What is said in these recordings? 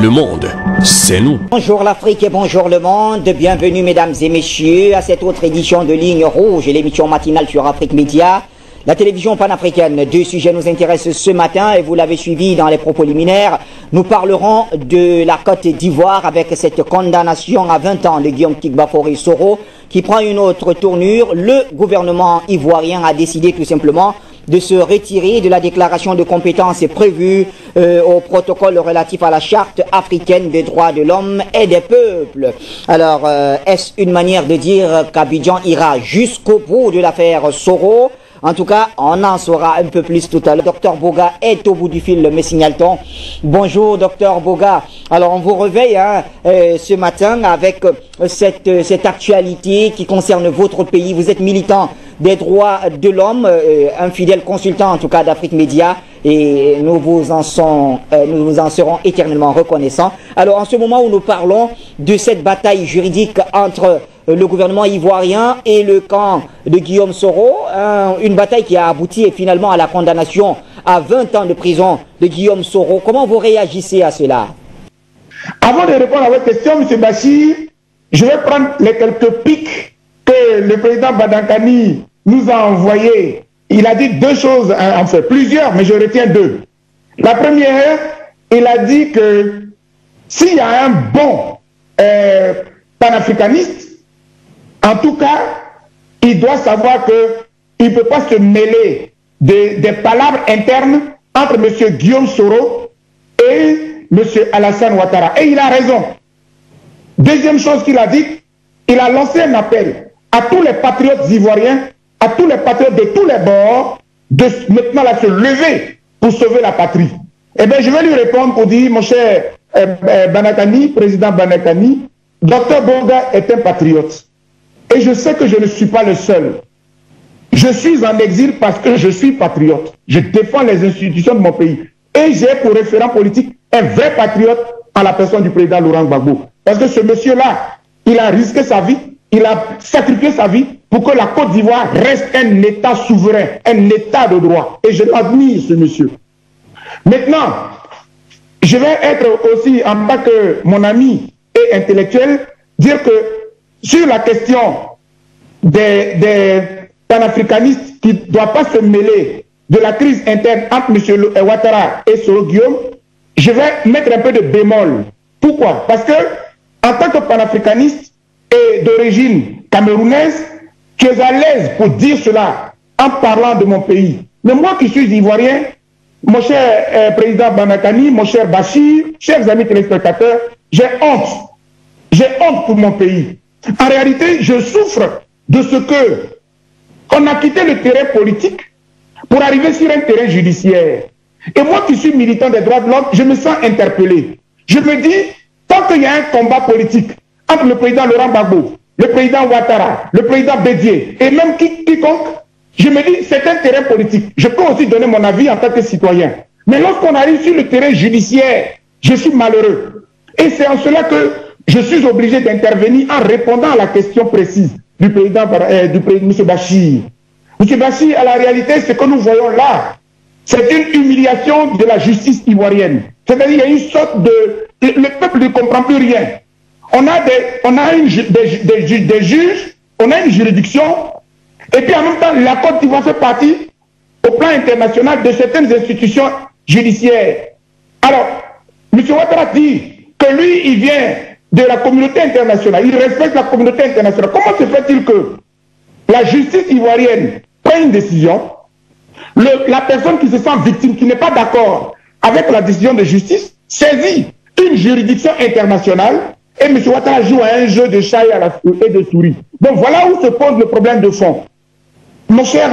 Le monde, c'est nous. Bonjour l'Afrique et bonjour le monde. Bienvenue mesdames et messieurs à cette autre édition de Ligne Rouge et l'émission matinale sur Afrique Média. La télévision panafricaine. Deux sujets nous intéressent ce matin et vous l'avez suivi dans les propos liminaires. Nous parlerons de la Côte d'Ivoire avec cette condamnation à 20 ans de Guillaume Kigbafori Soro qui prend une autre tournure. Le gouvernement ivoirien a décidé tout simplement de se retirer de la déclaration de compétences prévue au protocole relatif à la charte africaine des droits de l'homme et des peuples. Alors, est-ce une manière de dire qu'Abidjan ira jusqu'au bout de l'affaire Soro? En tout cas, on en saura un peu plus tout à l'heure. Docteur Boga est au bout du fil, me signale-t-on. Bonjour, docteur Boga. Alors, on vous réveille ce matin avec cette actualité qui concerne votre pays. Vous êtes militant des droits de l'homme, un fidèle consultant en tout cas d'Afrique Média, et nous vous en serons éternellement reconnaissants. Alors, en ce moment où nous parlons de cette bataille juridique entre le gouvernement ivoirien et le camp de Guillaume Soro, une bataille qui a abouti finalement à la condamnation à 20 ans de prison de Guillaume Soro. Comment vous réagissez à cela? Avant de répondre à votre question, M. Bachir, je vais prendre les quelques pics que le président Badankani nous a envoyés. Il a dit deux choses, en fait plusieurs, mais je retiens deux. La première, il a dit que s'il y a un bon panafricaniste, en tout cas, il doit savoir qu'il ne peut pas se mêler des palabres internes entre M. Guillaume Soro et M. Alassane Ouattara. Et il a raison. Deuxième chose qu'il a dit, il a lancé un appel à tous les patriotes ivoiriens, à tous les patriotes de tous les bords, de maintenant là, se lever pour sauver la patrie. Eh bien, je vais lui répondre pour dire, mon cher Banakani, président Banakani, Dr Boga est un patriote. Et je sais que je ne suis pas le seul. Je suis en exil parce que je suis patriote. Je défends les institutions de mon pays. Et j'ai pour référent politique un vrai patriote en la personne du président Laurent Gbagbo. Parce que ce monsieur-là, il a risqué sa vie, il a sacrifié sa vie pour que la Côte d'Ivoire reste un État souverain, un État de droit. Et je l'admire, ce monsieur. Maintenant, je vais être aussi, en tant que mon ami et intellectuel, dire que sur la question des panafricanistes qui ne doivent pas se mêler de la crise interne entre M. Ouattara et Soro Guillaume, je vais mettre un peu de bémol. Pourquoi? Parce que, en tant que panafricaniste et d'origine camerounaise, tu es à l'aise pour dire cela en parlant de mon pays. Mais moi qui suis ivoirien, mon cher président Banakani, mon cher Bachir, chers amis téléspectateurs, j'ai honte. J'ai honte pour mon pays. En réalité, je souffre de ce que on a quitté le terrain politique pour arriver sur un terrain judiciaire. Et moi qui suis militant des droits de l'homme, je me sens interpellé. Je me dis, tant qu'il y a un combat politique entre le président Laurent Gbagbo, le président Ouattara, le président Bédié et même quiconque, je me dis, c'est un terrain politique. Je peux aussi donner mon avis en tant que citoyen. Mais lorsqu'on arrive sur le terrain judiciaire, je suis malheureux. Et c'est en cela que je suis obligé d'intervenir en répondant à la question précise du président M. Bachir. M. Bachir, à la réalité, ce que nous voyons là, c'est une humiliation de la justice ivoirienne. C'est-à-dire qu'il y a une sorte de... Le peuple ne comprend plus rien. On a des juges, on a une juridiction, et puis en même temps, la Côte d'Ivoire fait partie, au plan international, de certaines institutions judiciaires. Alors, M. Ouattara dit que lui, il vient de la communauté internationale, il respecte la communauté internationale. Comment se fait-il que la justice ivoirienne prend une décision, la personne qui se sent victime, qui n'est pas d'accord avec la décision de justice, saisit une juridiction internationale et M. Ouattara joue à un jeu de chat et de souris. Donc voilà où se pose le problème de fond. Mon cher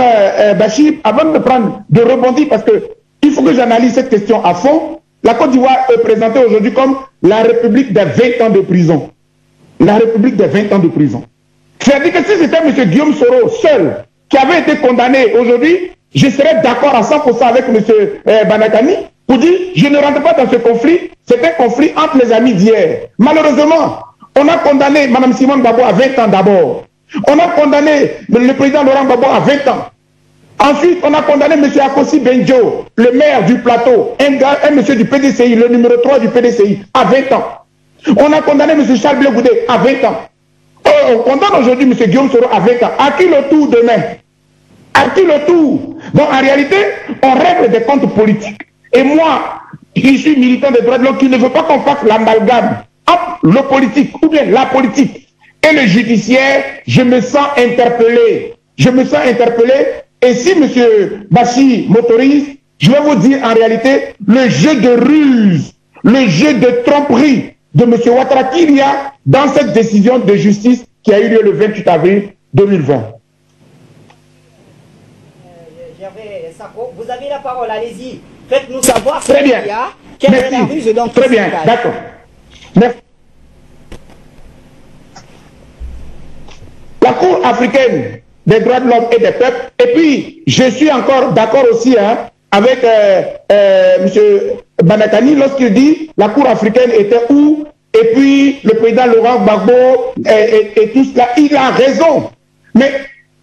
Bachir, avant de rebondir, parce qu'il faut que j'analyse cette question à fond, la Côte d'Ivoire est présentée aujourd'hui comme la République des 20 ans de prison. La République des 20 ans de prison. C'est-à-dire que si c'était M. Guillaume Soro seul qui avait été condamné aujourd'hui, je serais d'accord à 100% avec M. Banakani pour dire je ne rentre pas dans ce conflit, c'est un conflit entre les amis d'hier. Malheureusement, on a condamné Mme Simone Gbagbo à 20 ans d'abord. On a condamné le président Laurent Gbagbo à 20 ans. Ensuite, on a condamné M. Akossi Benjo, le maire du plateau, un monsieur du PDCI, le numéro 3 du PDCI, à 20 ans. On a condamné M. Charles Blé Goudé à 20 ans. On condamne aujourd'hui M. Guillaume Soro à 20 ans. À qui le tour demain? À qui le tour? Donc en réalité, on règle des comptes politiques. Et moi, je suis militant des droits de l'homme qui ne veut pas qu'on fasse l'amalgame entre le politique ou bien la politique et le judiciaire. Je me sens interpellé. Je me sens interpellé. Et si M. Bachir m'autorise, je vais vous dire en réalité le jeu de ruse, le jeu de tromperie de M. Ouattara qu'il y a dans cette décision de justice qui a eu lieu le 28 avril 2020. Vous avez la parole, allez-y. Faites-nous savoir Très bien. Quelle est la ruse dans Très bien, d'accord. Merci. La Cour africaine des droits de l'homme et des peuples, et puis je suis encore d'accord aussi avec M. Banatani lorsqu'il dit la Cour africaine était où, et puis le président Laurent Gbagbo et tout cela, il a raison. Mais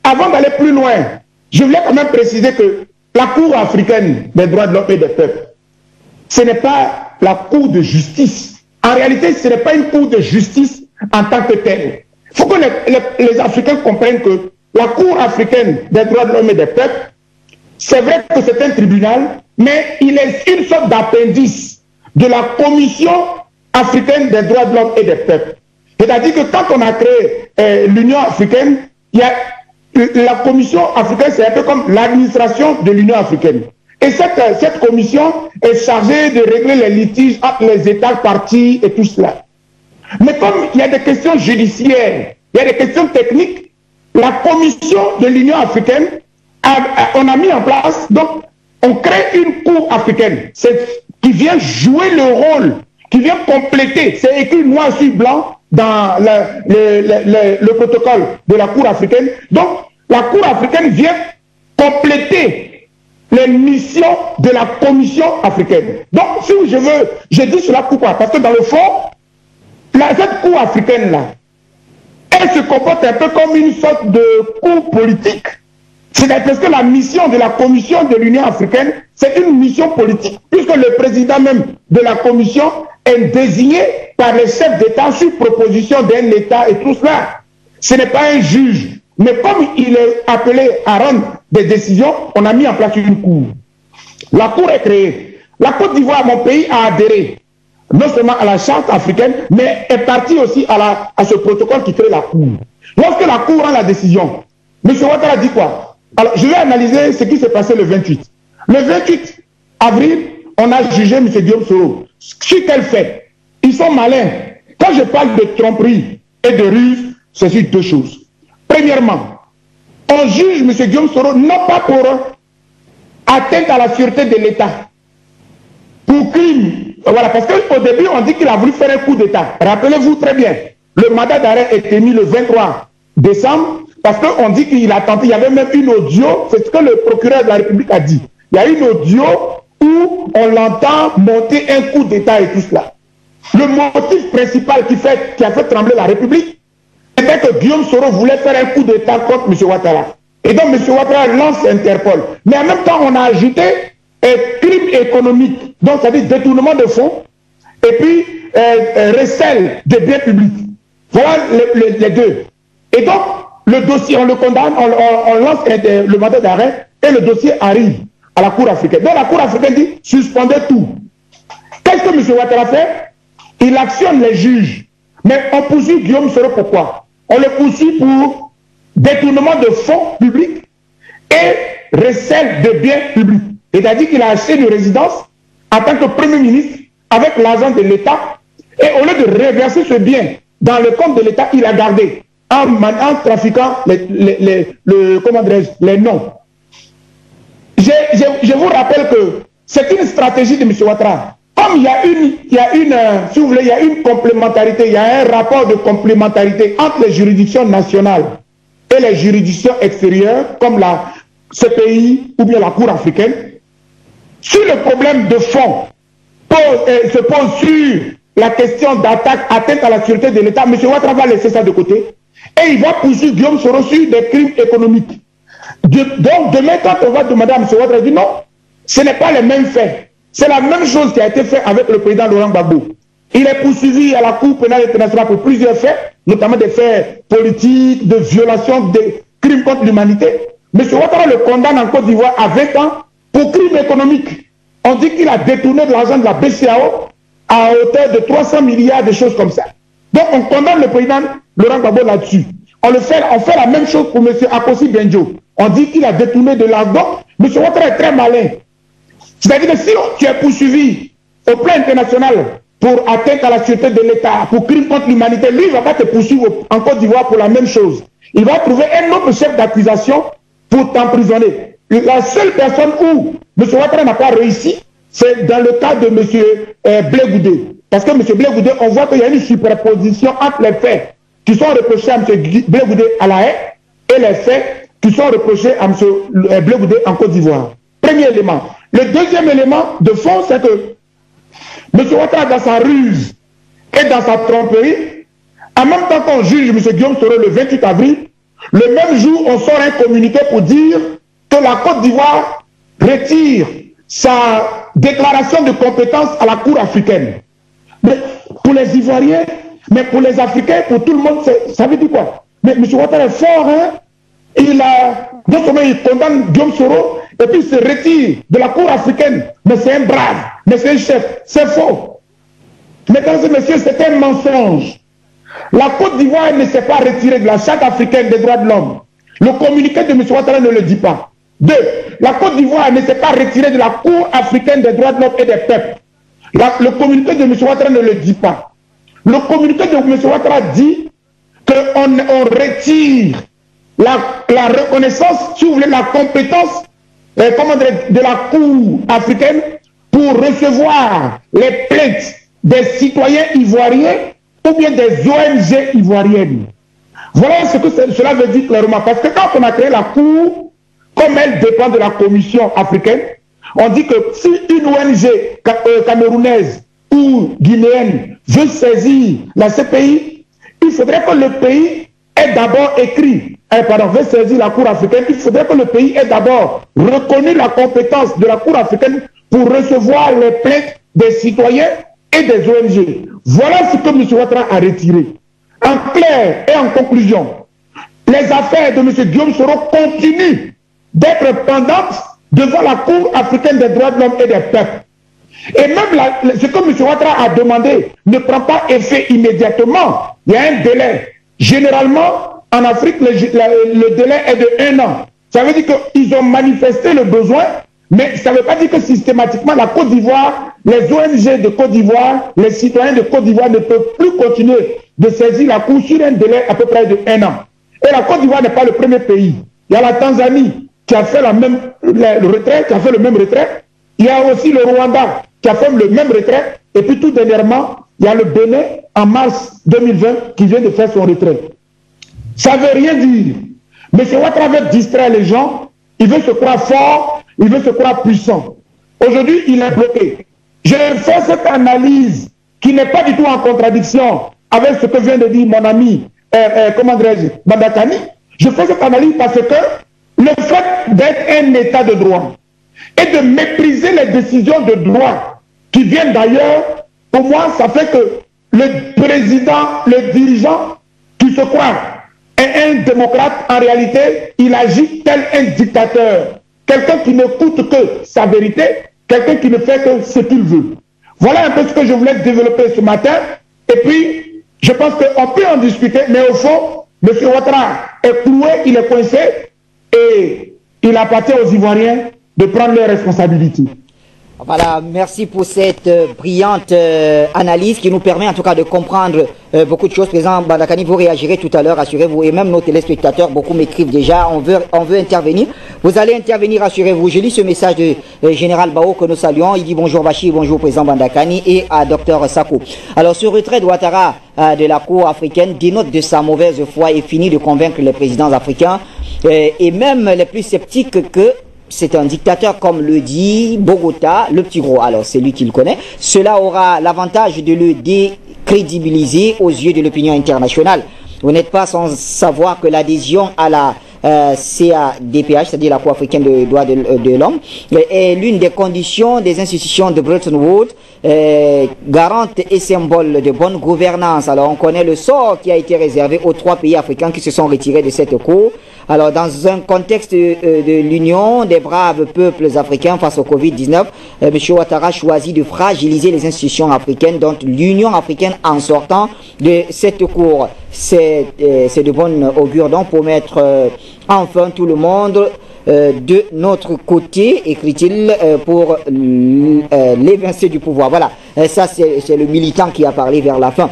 avant d'aller plus loin, je voulais quand même préciser que la Cour africaine des droits de l'homme et des peuples, ce n'est pas la Cour de justice. En réalité, ce n'est pas une Cour de justice en tant que telle. Il faut que les Africains comprennent que la Cour africaine des droits de l'homme et des peuples, c'est vrai que c'est un tribunal, mais il est une sorte d'appendice de la Commission africaine des droits de l'homme et des peuples. C'est-à-dire que quand on a créé l'Union africaine, il y a la Commission africaine, c'est un peu comme l'administration de l'Union africaine. Et cette commission est chargée de régler les litiges entre les États partis et tout cela. Mais comme il y a des questions judiciaires, il y a des questions techniques, la commission de l'Union africaine, on a mis en place, donc on crée une cour africaine qui vient jouer le rôle, qui vient compléter, c'est écrit noir sur blanc dans le protocole de la Cour africaine. Donc la Cour africaine vient compléter les missions de la Commission africaine. Donc si je dis cela pourquoi? Parce que dans le fond, cette Cour africaine-là, elle se comporte un peu comme une sorte de cour politique. C'est parce que la mission de la Commission de l'Union africaine, c'est une mission politique, puisque le président même de la Commission est désigné par les chefs d'État sur proposition d'un État et tout cela. Ce n'est pas un juge. Mais comme il est appelé à rendre des décisions, on a mis en place une cour. La cour est créée. La Côte d'Ivoire, mon pays, a adhéré non seulement à la charte africaine, mais est partie aussi à ce protocole qui crée la cour. Lorsque la cour rend la décision, M. Ouattara dit quoi? Alors, je vais analyser ce qui s'est passé le 28. Le 28 avril, on a jugé M. Guillaume Soro. Sur quel fait? Ils sont malins. Quand je parle de tromperie et de ruse, c'est sur deux choses. Premièrement, on juge M. Guillaume Soro non pas pour atteinte à la sûreté de l'État, pour crime. Voilà, parce qu'au début, on dit qu'il a voulu faire un coup d'État. Rappelez-vous très bien, le mandat d'arrêt est émis le 23 décembre, parce qu'on dit qu'il a tenté, il y avait même une audio, c'est ce que le procureur de la République a dit. Il y a une audio où on l'entend monter un coup d'État et tout cela. Le motif principal qui a fait trembler la République, c'était que Guillaume Soro voulait faire un coup d'État contre M. Ouattara. Et donc M. Ouattara lance Interpol. Mais en même temps, on a ajouté crime économique, donc ça veut dire détournement de fonds, et puis recel de biens publics. Voilà les deux. Et donc, le dossier, on le condamne, on lance le mandat d'arrêt, et le dossier arrive à la Cour africaine. Donc la Cour africaine dit, suspendez tout. Qu'est-ce que M. Ouattara fait? Il actionne les juges. Mais on poursuit Guillaume Soro pourquoi? On le poursuit pour détournement de fonds publics et recel de biens publics. C'est-à-dire qu'il a acheté une résidence en tant que Premier ministre avec l'argent de l'État, et au lieu de reverser ce bien dans le compte de l'État, il a gardé en trafiquant les noms. Je vous rappelle que c'est une stratégie de M. Ouattara. Comme il y a une complémentarité, il y a un rapport de complémentarité entre les juridictions nationales et les juridictions extérieures, comme la CPI ou bien la Cour africaine. Si le problème de fond se pose sur la question d'attaque, atteinte à la sûreté de l'État, M. Ouattara va laisser ça de côté et il va poursuivre Guillaume Soro sur des crimes économiques. Donc, demain, quand on va demander à M. Ouattara, il dit non, ce n'est pas les mêmes faits. C'est la même chose qui a été faite avec le président Laurent Gbagbo. Il est poursuivi à la Cour pénale internationale pour plusieurs faits, notamment des faits politiques, de violation, de crimes contre l'humanité. M. Ouattara le condamne en Côte d'Ivoire à 20 ans pour crimes économiques. On dit qu'il a détourné de l'argent de la BCAO à hauteur de 300 milliards, de choses comme ça. Donc on condamne le président Laurent Gbagbo là-dessus. On fait la même chose pour M. Akossi Benjo. On dit qu'il a détourné de l'argent. M. Ouattara est très malin. C'est-à-dire que si tu es poursuivi au plan international pour atteinte à la sûreté de l'État, pour crime contre l'humanité, lui, il ne va pas te poursuivre en Côte d'Ivoire pour la même chose. Il va trouver un autre chef d'accusation pour t'emprisonner. La seule personne où M. Ouattara n'a pas réussi, c'est dans le cas de M. Blé Goudé. Parce que M. Blé Goudé, on voit qu'il y a une superposition entre les faits qui sont reprochés à M. Blé Goudé à La Haye et les faits qui sont reprochés à M. Blé Goudé en Côte d'Ivoire. Premier élément. Le deuxième élément de fond, c'est que M. Ouattara, dans sa ruse et dans sa tromperie, en même temps qu'on juge M. Guillaume Soro le 28 avril, le même jour, on sort un communiqué pour dire que la Côte d'Ivoire retire sa déclaration de compétence à la Cour africaine. Mais pour les Ivoiriens, mais pour les Africains, pour tout le monde, ça veut dire quoi? Mais M. Ouattara est fort, hein? Non seulement il condamne Guillaume Soro, et puis il se retire de la Cour africaine. Mais c'est un brave, mais c'est un chef. C'est faux. Mesdames et messieurs, c'est un mensonge. La Côte d'Ivoire ne s'est pas retirée de la Charte africaine des droits de l'homme. Le communiqué de M. Ouattara ne le dit pas. 2. La Côte d'Ivoire ne s'est pas retirée de la Cour africaine des droits de l'homme et des peuples. Le communiqué de M. Ouattara ne le dit pas. Le communiqué de M. Ouattara dit qu'on retire la reconnaissance, si vous voulez, la compétence de la Cour africaine pour recevoir les plaintes des citoyens ivoiriens ou bien des ONG ivoiriennes. Voilà ce que cela veut dire clairement. Parce que quand on a créé la Cour, comme elle dépend de la Commission africaine, on dit que si une ONG camerounaise ou guinéenne veut saisir la CPI, il faudrait que le pays ait d'abord écrit, veut saisir la Cour africaine, il faudrait que le pays ait d'abord reconnu la compétence de la Cour africaine pour recevoir les plaintes des citoyens et des ONG. Voilà ce que M. Ouattara a retiré. En clair et en conclusion, les affaires de M. Guillaume Soro continuent d'être pendantes devant la Cour africaine des droits de l'homme et des peuples. Et même ce que M. Ouattara a demandé ne prend pas effet immédiatement. Il y a un délai. Généralement, en Afrique, le délai est de 1 an. Ça veut dire qu'ils ont manifesté le besoin, mais ça ne veut pas dire que systématiquement la Côte d'Ivoire, les ONG de Côte d'Ivoire, les citoyens de Côte d'Ivoire ne peuvent plus continuer de saisir la Cour sur un délai à peu près de 1 an. Et la Côte d'Ivoire n'est pas le premier pays. Il y a la Tanzanie qui a fait le même retrait. Il y a aussi le Rwanda qui a fait le même retrait. Et puis tout dernièrement, il y a le Bénin en mars 2020 qui vient de faire son retrait. Ça ne veut rien dire. Mais M. Ouattara veut distraire les gens. Il veut se croire fort. Il veut se croire puissant. Aujourd'hui, il est bloqué. Je fais cette analyse qui n'est pas du tout en contradiction avec ce que vient de dire mon ami, Bandakani. Je fais cette analyse parce que le fait d'être un état de droit et de mépriser les décisions de droit qui viennent d'ailleurs, pour moi, ça fait que le président, le dirigeant qui se croit est un démocrate, en réalité, il agit tel un dictateur. Quelqu'un qui n'écoute que sa vérité, quelqu'un qui ne fait que ce qu'il veut. Voilà un peu ce que je voulais développer ce matin. Et puis, je pense qu'on peut en discuter, mais au fond, M. Ouattara est cloué, il est coincé, et il appartient aux Ivoiriens de prendre leurs responsabilités. Voilà, merci pour cette brillante analyse qui nous permet en tout cas de comprendre beaucoup de choses. Président Bandakani, vous réagirez tout à l'heure, rassurez-vous, et même nos téléspectateurs, beaucoup m'écrivent déjà, on veut intervenir. Vous allez intervenir, rassurez-vous. Je lis ce message de Général Bao que nous saluons. Il dit bonjour Bachir, bonjour Président Bandakani et à Dr Sako. Alors ce retrait de Ouattara de la Cour africaine dénote de sa mauvaise foi et finit de convaincre les présidents africains et même les plus sceptiques que c'est un dictateur, comme le dit Bogota, le petit gros. Alors, c'est lui qui le connaît. Cela aura l'avantage de le décrédibiliser aux yeux de l'opinion internationale. Vous n'êtes pas sans savoir que l'adhésion à la CADPH, c'est-à-dire la Cour africaine des droits de l'homme, est l'une des conditions des institutions de Bretton Woods, garante et symbole de bonne gouvernance. Alors on connaît le sort qui a été réservé aux 3 pays africains qui se sont retirés de cette Cour. Alors dans un contexte de l'union des braves peuples africains face au Covid-19, M. Ouattara choisit de fragiliser les institutions africaines, dont l'Union africaine en sortant de cette Cour. C'est de bonne augure donc pour mettre enfin tout le monde de notre côté, écrit-il, pour l'évincer du pouvoir. Voilà, ça c'est le militant qui a parlé vers la fin.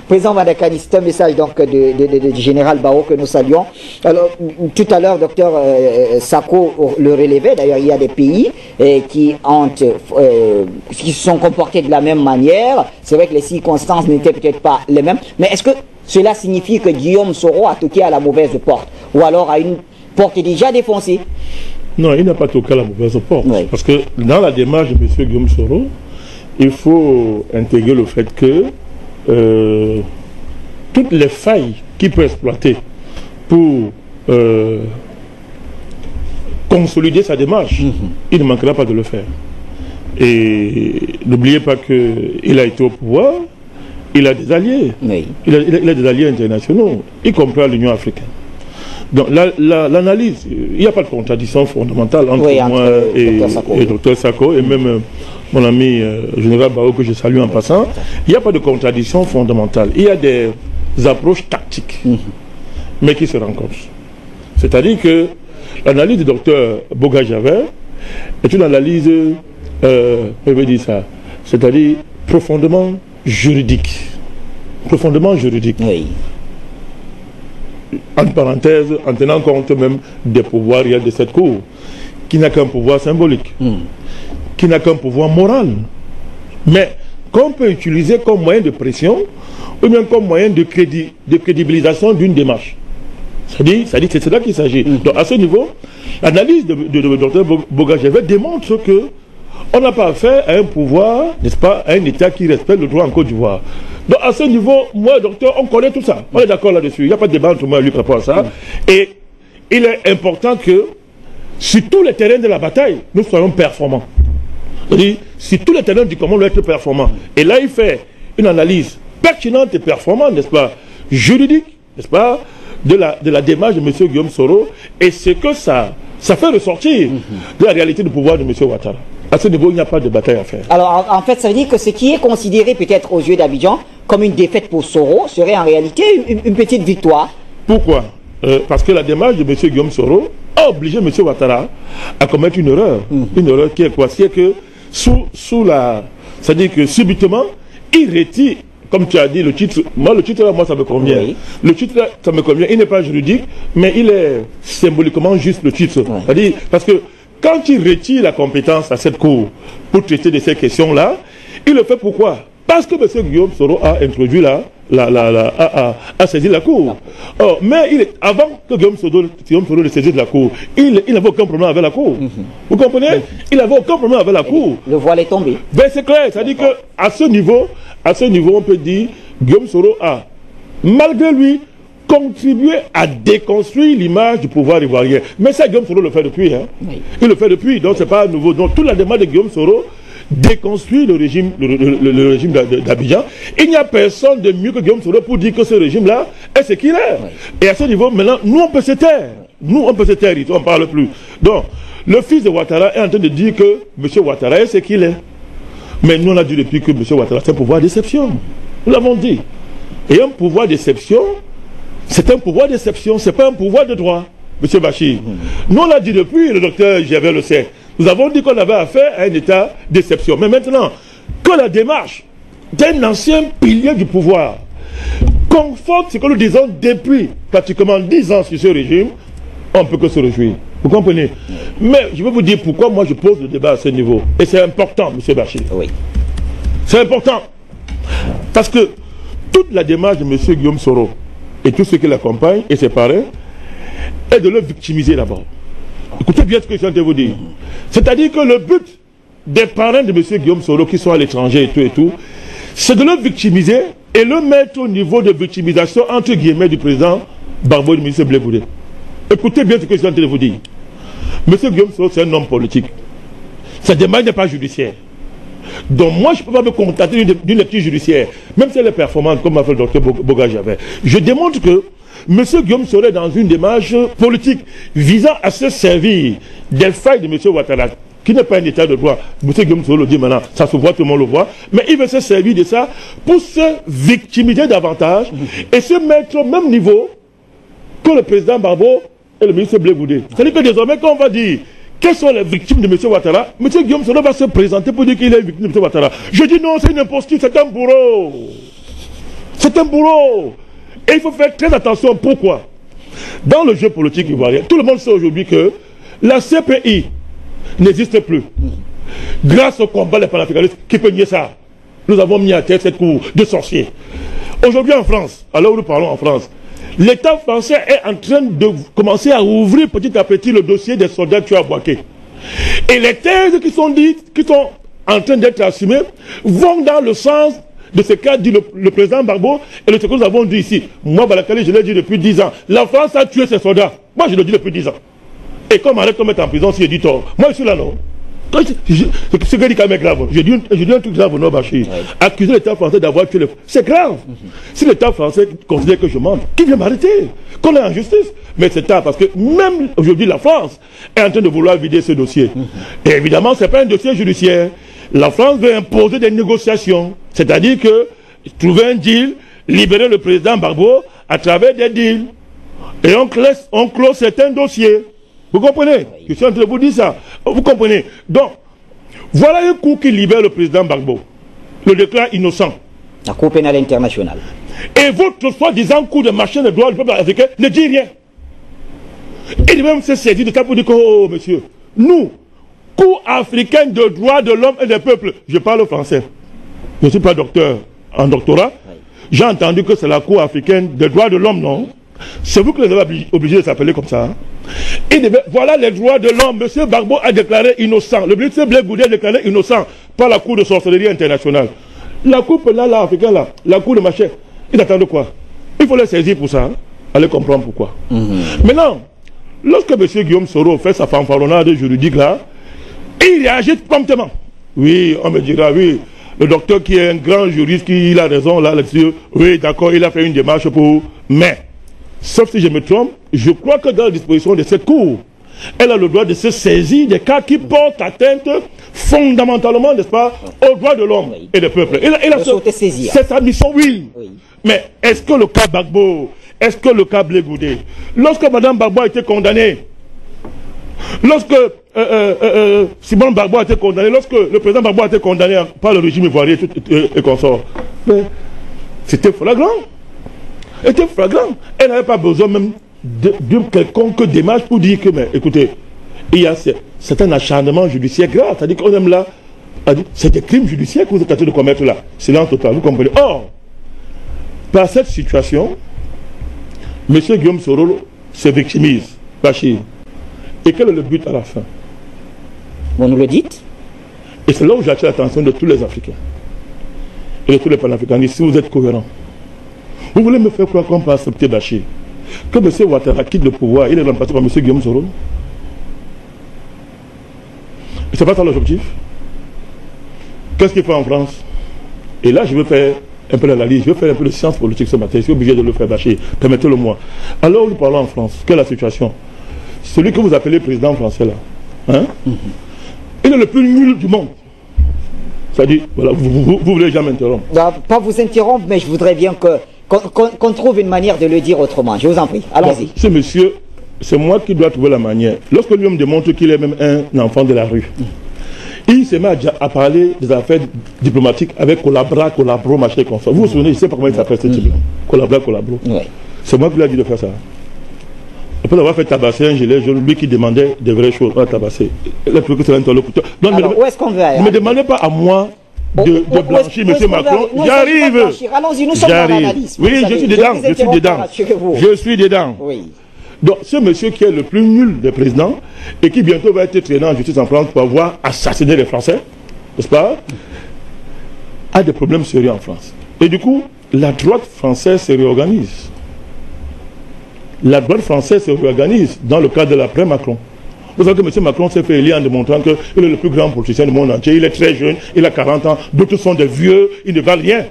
Président Madakani, c'est un message donc du général Bao que nous saluons. Alors, tout à l'heure, docteur Sako le relevait, d'ailleurs il y a des pays qui se sont comportés de la même manière. C'est vrai que les circonstances n'étaient peut-être pas les mêmes, mais est-ce que cela signifie que Guillaume Soro a toqué à la mauvaise porte, ou alors à une porte déjà défoncée? Non, il n'a pas toqué à la mauvaise porte. Oui. Parce que dans la démarche de M. Guillaume Soro, il faut intégrer le fait que toutes les failles qu'il peut exploiter pour consolider sa démarche, il ne manquera pas de le faire. Et n'oubliez pas qu'il a été au pouvoir, il a des alliés, Oui. il a des alliés internationaux, y compris l'Union africaine. Donc l'analyse, il n'y a pas de contradiction fondamentale entre moi et Dr Sako et même mon ami général Bao que je salue en passant. Il n'y a pas de contradiction fondamentale. Il y a des approches tactiques, mais qui se rencontrent. C'est-à-dire que l'analyse du docteur Boga-Javert est une analyse, je vais dire ça, c'est-à-dire profondément juridique. Profondément juridique. Oui. En parenthèse, en tenant compte même des pouvoirs de cette cour, qui n'a qu'un pouvoir symbolique, qui n'a qu'un pouvoir moral, mais qu'on peut utiliser comme moyen de pression, ou bien comme moyen de crédibilisation d'une démarche. C'est-à-dire, c'est de là qu'il s'agit. Donc à ce niveau, l'analyse de Dr Boga-Javert démontre que on n'a pas affaire à un pouvoir, n'est-ce pas, à un État qui respecte le droit en Côte d'Ivoire. Donc à ce niveau, moi, docteur, on connaît tout ça. On est d'accord là-dessus. Il n'y a pas de débat entre moi et lui par rapport à ça. Et il est important que, sur tous les terrains de la bataille, nous soyons performants. C'est-à-dire, sur tous les terrains du commun, nous doit être performants. Et là, il fait une analyse pertinente et performante, n'est-ce pas, juridique, n'est-ce pas, de la démarche de M. Guillaume Soro, et ce que ça fait ressortir de la réalité du pouvoir de M. Ouattara. À ce niveau, il n'y a pas de bataille à faire. Alors, en fait, ça veut dire que ce qui est considéré peut-être aux yeux d'Abidjan comme une défaite pour Soro serait en réalité une petite victoire. Pourquoi? Parce que la démarche de M. Guillaume Soro a obligé M. Ouattara à commettre une erreur. Une erreur qui est quoi? C'est que c'est-à-dire que subitement, il retire, comme tu as dit, le titre. Moi, le titre, moi, ça me convient. Oui. Le titre, ça me convient. Il n'est pas juridique, mais il est symboliquement juste le titre. Oui. C'est-à-dire, parce que quand il retire la compétence à cette cour pour traiter de ces questions-là, il le fait pourquoi? Parce que M. Guillaume Soro a introduit a saisi la cour. Oh, mais avant que Guillaume Soro le saisisse de la cour, il n'avait aucun problème avec la cour. Vous comprenez? Il n'avait aucun problème avec la cour. Le voile est tombé. Ben c'est clair, c'est-à-dire qu'à ce niveau, on peut dire Guillaume Soro a, malgré lui, contribué à déconstruire l'image du pouvoir ivoirien. Mais ça, Guillaume Soro le fait depuis. Hein. Oui. Il le fait depuis, donc c'est pas nouveau. Donc toute la demande de Guillaume Soro déconstruit le régime d'Abidjan. Il n'y a personne de mieux que Guillaume Soro pour dire que ce régime-là est ce qu'il est. Oui. Et à ce niveau, maintenant, nous on peut se taire. Nous on peut se taire, on ne parle plus. Donc, le fils de Ouattara est en train de dire que M. Ouattara est ce qu'il est. Mais nous on a dit depuis que M. Ouattara c'est un pouvoir d'exception. Nous l'avons dit. Et un pouvoir d'exception, c'est un pouvoir d'exception, ce n'est pas un pouvoir de droit, M. Bachir. Nous, on l'a dit depuis, le docteur Javert le sait. Nous avons dit qu'on avait affaire à un état d'exception. Mais maintenant, que la démarche d'un ancien pilier du pouvoir conforte ce que nous disons depuis pratiquement 10 ans sur ce régime, on ne peut que se réjouir. Vous comprenez? Mais je vais vous dire pourquoi moi je pose le débat à ce niveau. Et c'est important, M. Bachir. Oui. C'est important. Parce que toute la démarche de M. Guillaume Soro, et tous ceux qui l'accompagnent et ses parrains, est de le victimiser d'abord. Écoutez bien ce que je viens de vous dire. C'est-à-dire que le but des parrains de M. Guillaume Soro qui sont à l'étranger et tout, c'est de le victimiser et le mettre au niveau de victimisation entre guillemets du président Barbeau et du ministre Blé Boudé. Écoutez bien ce que je suis en train de vous dire. Monsieur Guillaume Soro, c'est un homme politique. Sa demande n'est pas judiciaire. Donc moi, je ne peux pas me contenter d'une lecture judiciaire, même si elle est performante, comme m'a fait le docteur Boga Javet. Je démontre que M. Guillaume Soro est dans une démarche politique visant à se servir des failles de M. Ouattara, qui n'est pas un état de droit. M. Guillaume Soro le dit maintenant, ça se voit, tout le monde le voit, mais il veut se servir de ça pour se victimiser davantage et se mettre au même niveau que le président Barbeau et le ministre Blé Goudé. C'est-à-dire que désormais, quand on va dire quelles sont les victimes de M. Ouattara, M. Guillaume Soro va se présenter pour dire qu'il est victime de M. Ouattara. Je dis non, c'est une imposture, c'est un bourreau. C'est un bourreau. Et il faut faire très attention. Pourquoi? Dans le jeu politique ivoirien, tout le monde sait aujourd'hui que la CPI n'existe plus. Grâce au combat des panafricanistes, qui peut nier ça? Nous avons mis à terre cette cour de sorciers. Aujourd'hui en France, alors nous parlons en France, l'État français est en train de commencer à ouvrir petit à petit le dossier des soldats tués à Bouaké. Et les thèses qui sont dites, qui sont en train d'être assumées, vont dans le sens de ce qu'a dit le président Barbeau et de ce que nous avons dit ici. Moi, Balakali, je l'ai dit depuis 10 ans. La France a tué ses soldats. Moi, je le dis depuis 10 ans. Et comme arrête de mettre en prison s'il est dit tort. Moi, je suis là, non. Ce que dit quand même grave. Je dis un truc grave, non, Bachir. Accuser l'État français d'avoir tué les... C'est grave. Si l'État français considère que je mente, qui vient m'arrêter? Qu'on est en justice. Mais c'est tard parce que même aujourd'hui, la France est en train de vouloir vider ce dossier. Et évidemment, ce n'est pas un dossier judiciaire. La France veut imposer des négociations. C'est-à-dire que trouver un deal, libérer le président Barbeau à travers des deals. Et on clôt certains dossiers. Vous comprenez? Je suis en train de vous dire ça. Vous comprenez? Donc, voilà un coup qui libère le président Gbagbo. Le déclare innocent. La Cour pénale internationale. Et votre soi-disant coup de machin de droit du peuple africain ne dit rien. Il même se saisir de ça pour dire que, oh monsieur, nous, Cour africaine de droits de l'homme et des peuples, je parle français. Je ne suis pas docteur en doctorat. J'ai entendu que c'est la Cour africaine des droits de l'homme, non? C'est vous qui les avez obligés de s'appeler comme ça. Hein? Voilà les droits de l'homme. M. Gbagbo a déclaré innocent. Le ministre Blé Goudé a déclaré innocent par la Cour de sorcellerie internationale. La Cour pénale africaine, là, la Cour de machin, ils attendent quoi? Il faut les saisir pour ça. Hein? Allez comprendre pourquoi. Maintenant, lorsque M. Guillaume Soro fait sa fanfaronnade juridique là, il réagit promptement. Oui, on me dira, oui, le docteur qui est un grand juriste, qui il a raison là, là-dessus, oui, d'accord, il a fait une démarche pour... Mais, sauf si je me trompe, je crois que dans la disposition de cette Cour, elle a le droit de se saisir des cas qui portent atteinte fondamentalement, n'est-ce pas, aux droits de l'homme et des peuples. C'est sa mission, oui. Mais est-ce que le cas Gbagbo, est-ce que le cas Blé Goudé, lorsque Mme Gbagbo a été condamnée, lorsque Simon Gbagbo a été condamné, lorsque le président Gbagbo a été condamné par le régime ivoirien et consort, c'était flagrant. Était flagrant. Elle n'avait pas besoin même d'une quelconque démarche pour dire que, mais écoutez, il y a c'est un acharnement judiciaire grave. C'est-à-dire qu'on aime là, c'est des crimes judiciaires que vous êtes en train de commettre là. Silence total, vous comprenez. Or, par cette situation, M. Guillaume Soro se victimise, Bachir. Et quel est le but à la fin? Vous nous le dites? Et c'est là où j'attire l'attention de tous les Africains et de tous les panafricanistes, si vous êtes cohérents. Vous voulez me faire croire qu'on peut accepter Bachir, que M. Ouattara quitte le pouvoir, il est remplacé par M. Guillaume Soro? C'est pas ça l'objectif? Qu'est-ce qu'il fait en France? Et là, je veux faire un peu l'analyse, je veux faire un peu de science politique ce matin, je suis obligé de le faire, Bachir, permettez-le moi. Alors, nous parlons en France, quelle est la situation? Celui que vous appelez président français là, hein? Il est le plus nul du monde. C'est-à-dire, voilà, vous voulez jamais m'interrompre. Pas vous interrompre, mais je voudrais bien qu'on trouve une manière de le dire autrement. Je vous en prie, allons-y. Ce monsieur, c'est moi qui dois trouver la manière. Lorsque lui me démontre qu'il est même un enfant de la rue, il se met à parler des affaires diplomatiques avec Collabro, machin comme ça. Vous vous souvenez, je ne sais pas comment il s'appelle ce type-là. Collabro. Oui. C'est moi qui lui ai dit de faire ça. Après avoir fait tabasser un gilet jaune, lui qui demandait des vraies choses, pas tabasser. Alors, où est-ce qu'on veut aller? Ne me demandez pas à moi de blanchir M. Macron. J'arrive. Allons-y, nous sommes dans l'analyse. Oui, je suis dedans. Oui. Donc, ce monsieur qui est le plus nul des présidents et qui bientôt va être traîné en justice en France pour avoir assassiné les Français, n'est-ce pas, a des problèmes sérieux en France. Et du coup, la droite française se réorganise. la droite française se réorganise dans le cadre de l'après-Macron. Vous savez que M. Macron s'est fait élire en démontrant qu'il est le plus grand politicien du monde entier. Il est très jeune, il a 40 ans, d'autres sont des vieux, ils ne valent rien.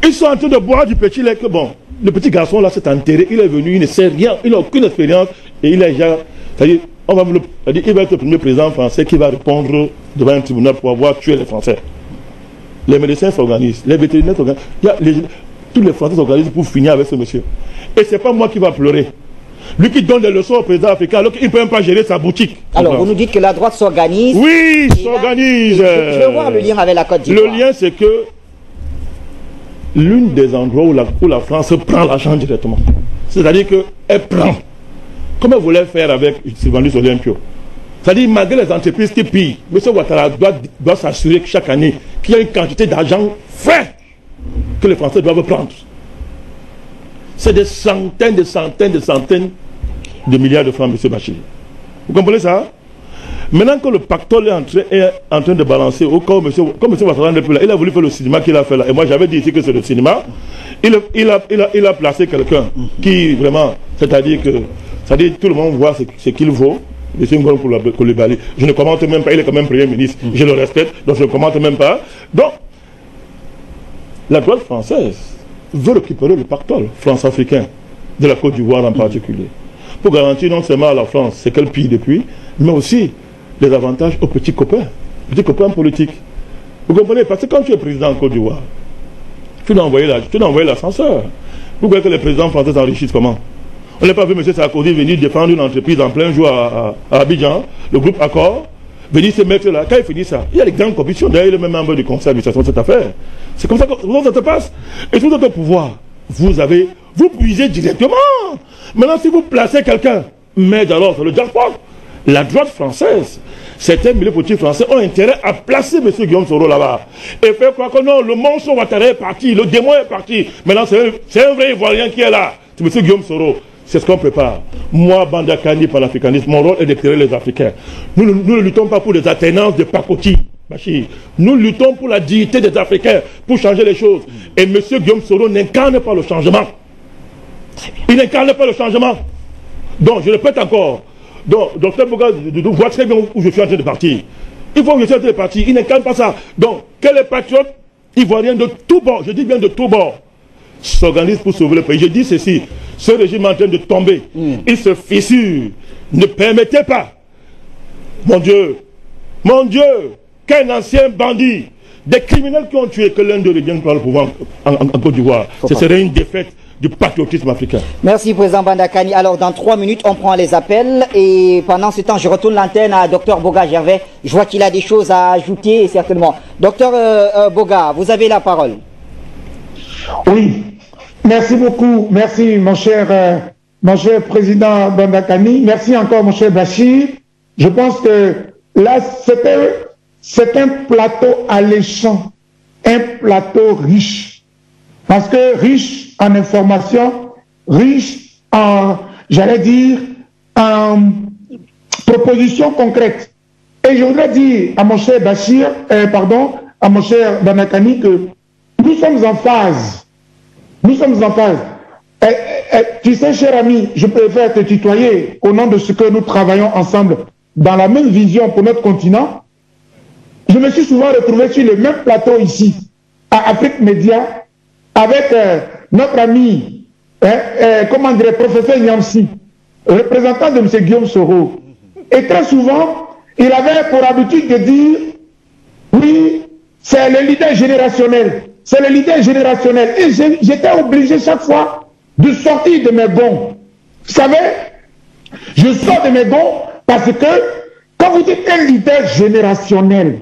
Ils sont en train de boire du petit lait que, bon, le petit garçon là s'est enterré, il est venu, il ne sait rien, il n'a aucune expérience, et il a déjà, c'est-à-dire, il va être le premier président français qui va répondre devant un tribunal pour avoir tué les Français. Les médecins s'organisent, les vétérinaires s'organisent, tous les Français s'organisent pour finir avec ce monsieur. Et ce n'est pas moi qui va pleurer. Lui qui donne des leçons au président africain alors qu'il ne peut même pas gérer sa boutique. Alors, vous nous dites que la droite s'organise. Oui, s'organise. Je veux voir le lien avec la Côte d'Ivoire. Le lien, c'est que l'une des endroits où la France prend l'argent directement. C'est-à-dire qu'elle prend. Comme elle voulait faire avec Sylvanus Olympio. C'est-à-dire, malgré les entreprises qui pillent, M. Ouattara doit s'assurer que chaque année, qu'il y a une quantité d'argent frais que les Français doivent prendre. C'est des centaines de milliards de francs, M. Bachir. Vous comprenez ça? Maintenant que le pactole est en train de balancer, au cas où comme M. Ouattara n'est plus là, il a voulu faire le cinéma qu'il a fait là. Et moi, j'avais dit ici que c'est le cinéma. Il a placé quelqu'un qui, vraiment, c'est-à-dire tout le monde voit ce qu'il vaut. M. Ngolo Coulibaly. Je ne commente même pas, il est quand même Premier ministre. Je le respecte, donc je ne commente même pas. Donc, la droite française veut récupérer le pactole France-africain, de la Côte d'Ivoire en particulier, pour garantir non seulement à la France ce qu'elle pille depuis, mais aussi les avantages aux petits copains politiques. Vous comprenez? Parce que quand tu es président en Côte d'Ivoire, tu dois envoyer l'ascenseur. Vous voyez que les présidents français s'enrichissent comment? On n'a pas vu M. Sarkozy venir défendre une entreprise en plein jour à Abidjan, le groupe Accor, venir se mettre là. Quand il finit ça, il y a les grandes corruptions. D'ailleurs, il est même membre du conseil d'administration de cette affaire. C'est comme ça que ça se passe. Et tout votre pouvoir, vous puisez directement. Maintenant, si vous placez quelqu'un, mais alors, c'est le jackpot. La droite française, certains milieux politiques français ont intérêt à placer M. Guillaume Soro là-bas. Et faire croire que non, le monstre Ouattara est parti, le démon est parti. Maintenant, c'est un vrai Ivoirien qui est là. C'est M. Guillaume Soro. C'est ce qu'on prépare. Moi, Banda Kani, panafricaniste, mon rôle est d'éclairer les Africains. Nous ne luttons pas pour des attenances de pacotille. Nous luttons pour la dignité des Africains, pour changer les choses. Et M. Guillaume Soro n'incarne pas le changement. Il n'incarne pas le changement. Donc, je répète encore. Donc, Dr Boga voit très bien où je suis en train de partir. Il faut que je sois en train de partir. Il n'incarne pas ça. Donc, quel est patriote ivoirien de tout bord, je dis bien de tout bord, s'organise pour sauver le pays. Je dis ceci, ce régime est en train de tomber. Il se fissure. Ne permettez pas, mon Dieu, qu'un ancien bandit, des criminels qui ont tué, que l'un d'eux revienne par le pouvoir en Côte d'Ivoire. Ce serait une défaite du patriotisme africain. Merci, Président Banda Kani. Alors, dans 3 minutes, on prend les appels. Et pendant ce temps, je retourne l'antenne à Dr Boga Gervais. Je vois qu'il a des choses à ajouter, certainement. Dr Boga, vous avez la parole. Oui, merci beaucoup. Merci, mon cher Président Banda Kani. Merci encore, mon cher Bachir. Je pense que là, c'est un plateau alléchant, un plateau riche. Parce que riche en information, riche en, j'allais dire, en propositions concrètes. Et je voudrais dire à mon cher Bachir, à mon cher Banda Kani que nous sommes en phase. Nous sommes en phase. Tu sais, cher ami, je préfère te tutoyer au nom de ce que nous travaillons ensemble dans la même vision pour notre continent. Je me suis souvent retrouvé sur le même plateau ici, à Afrique Média, avec notre ami, comment dire, professeur Nyamsi, représentant de M. Guillaume Soro. Et très souvent, il avait pour habitude de dire, oui, c'est le leader générationnel. C'est le leader générationnel. Et j'étais obligé chaque fois de sortir de mes gonds. Vous savez, je sors de mes gonds parce que quand vous dites un leader générationnel,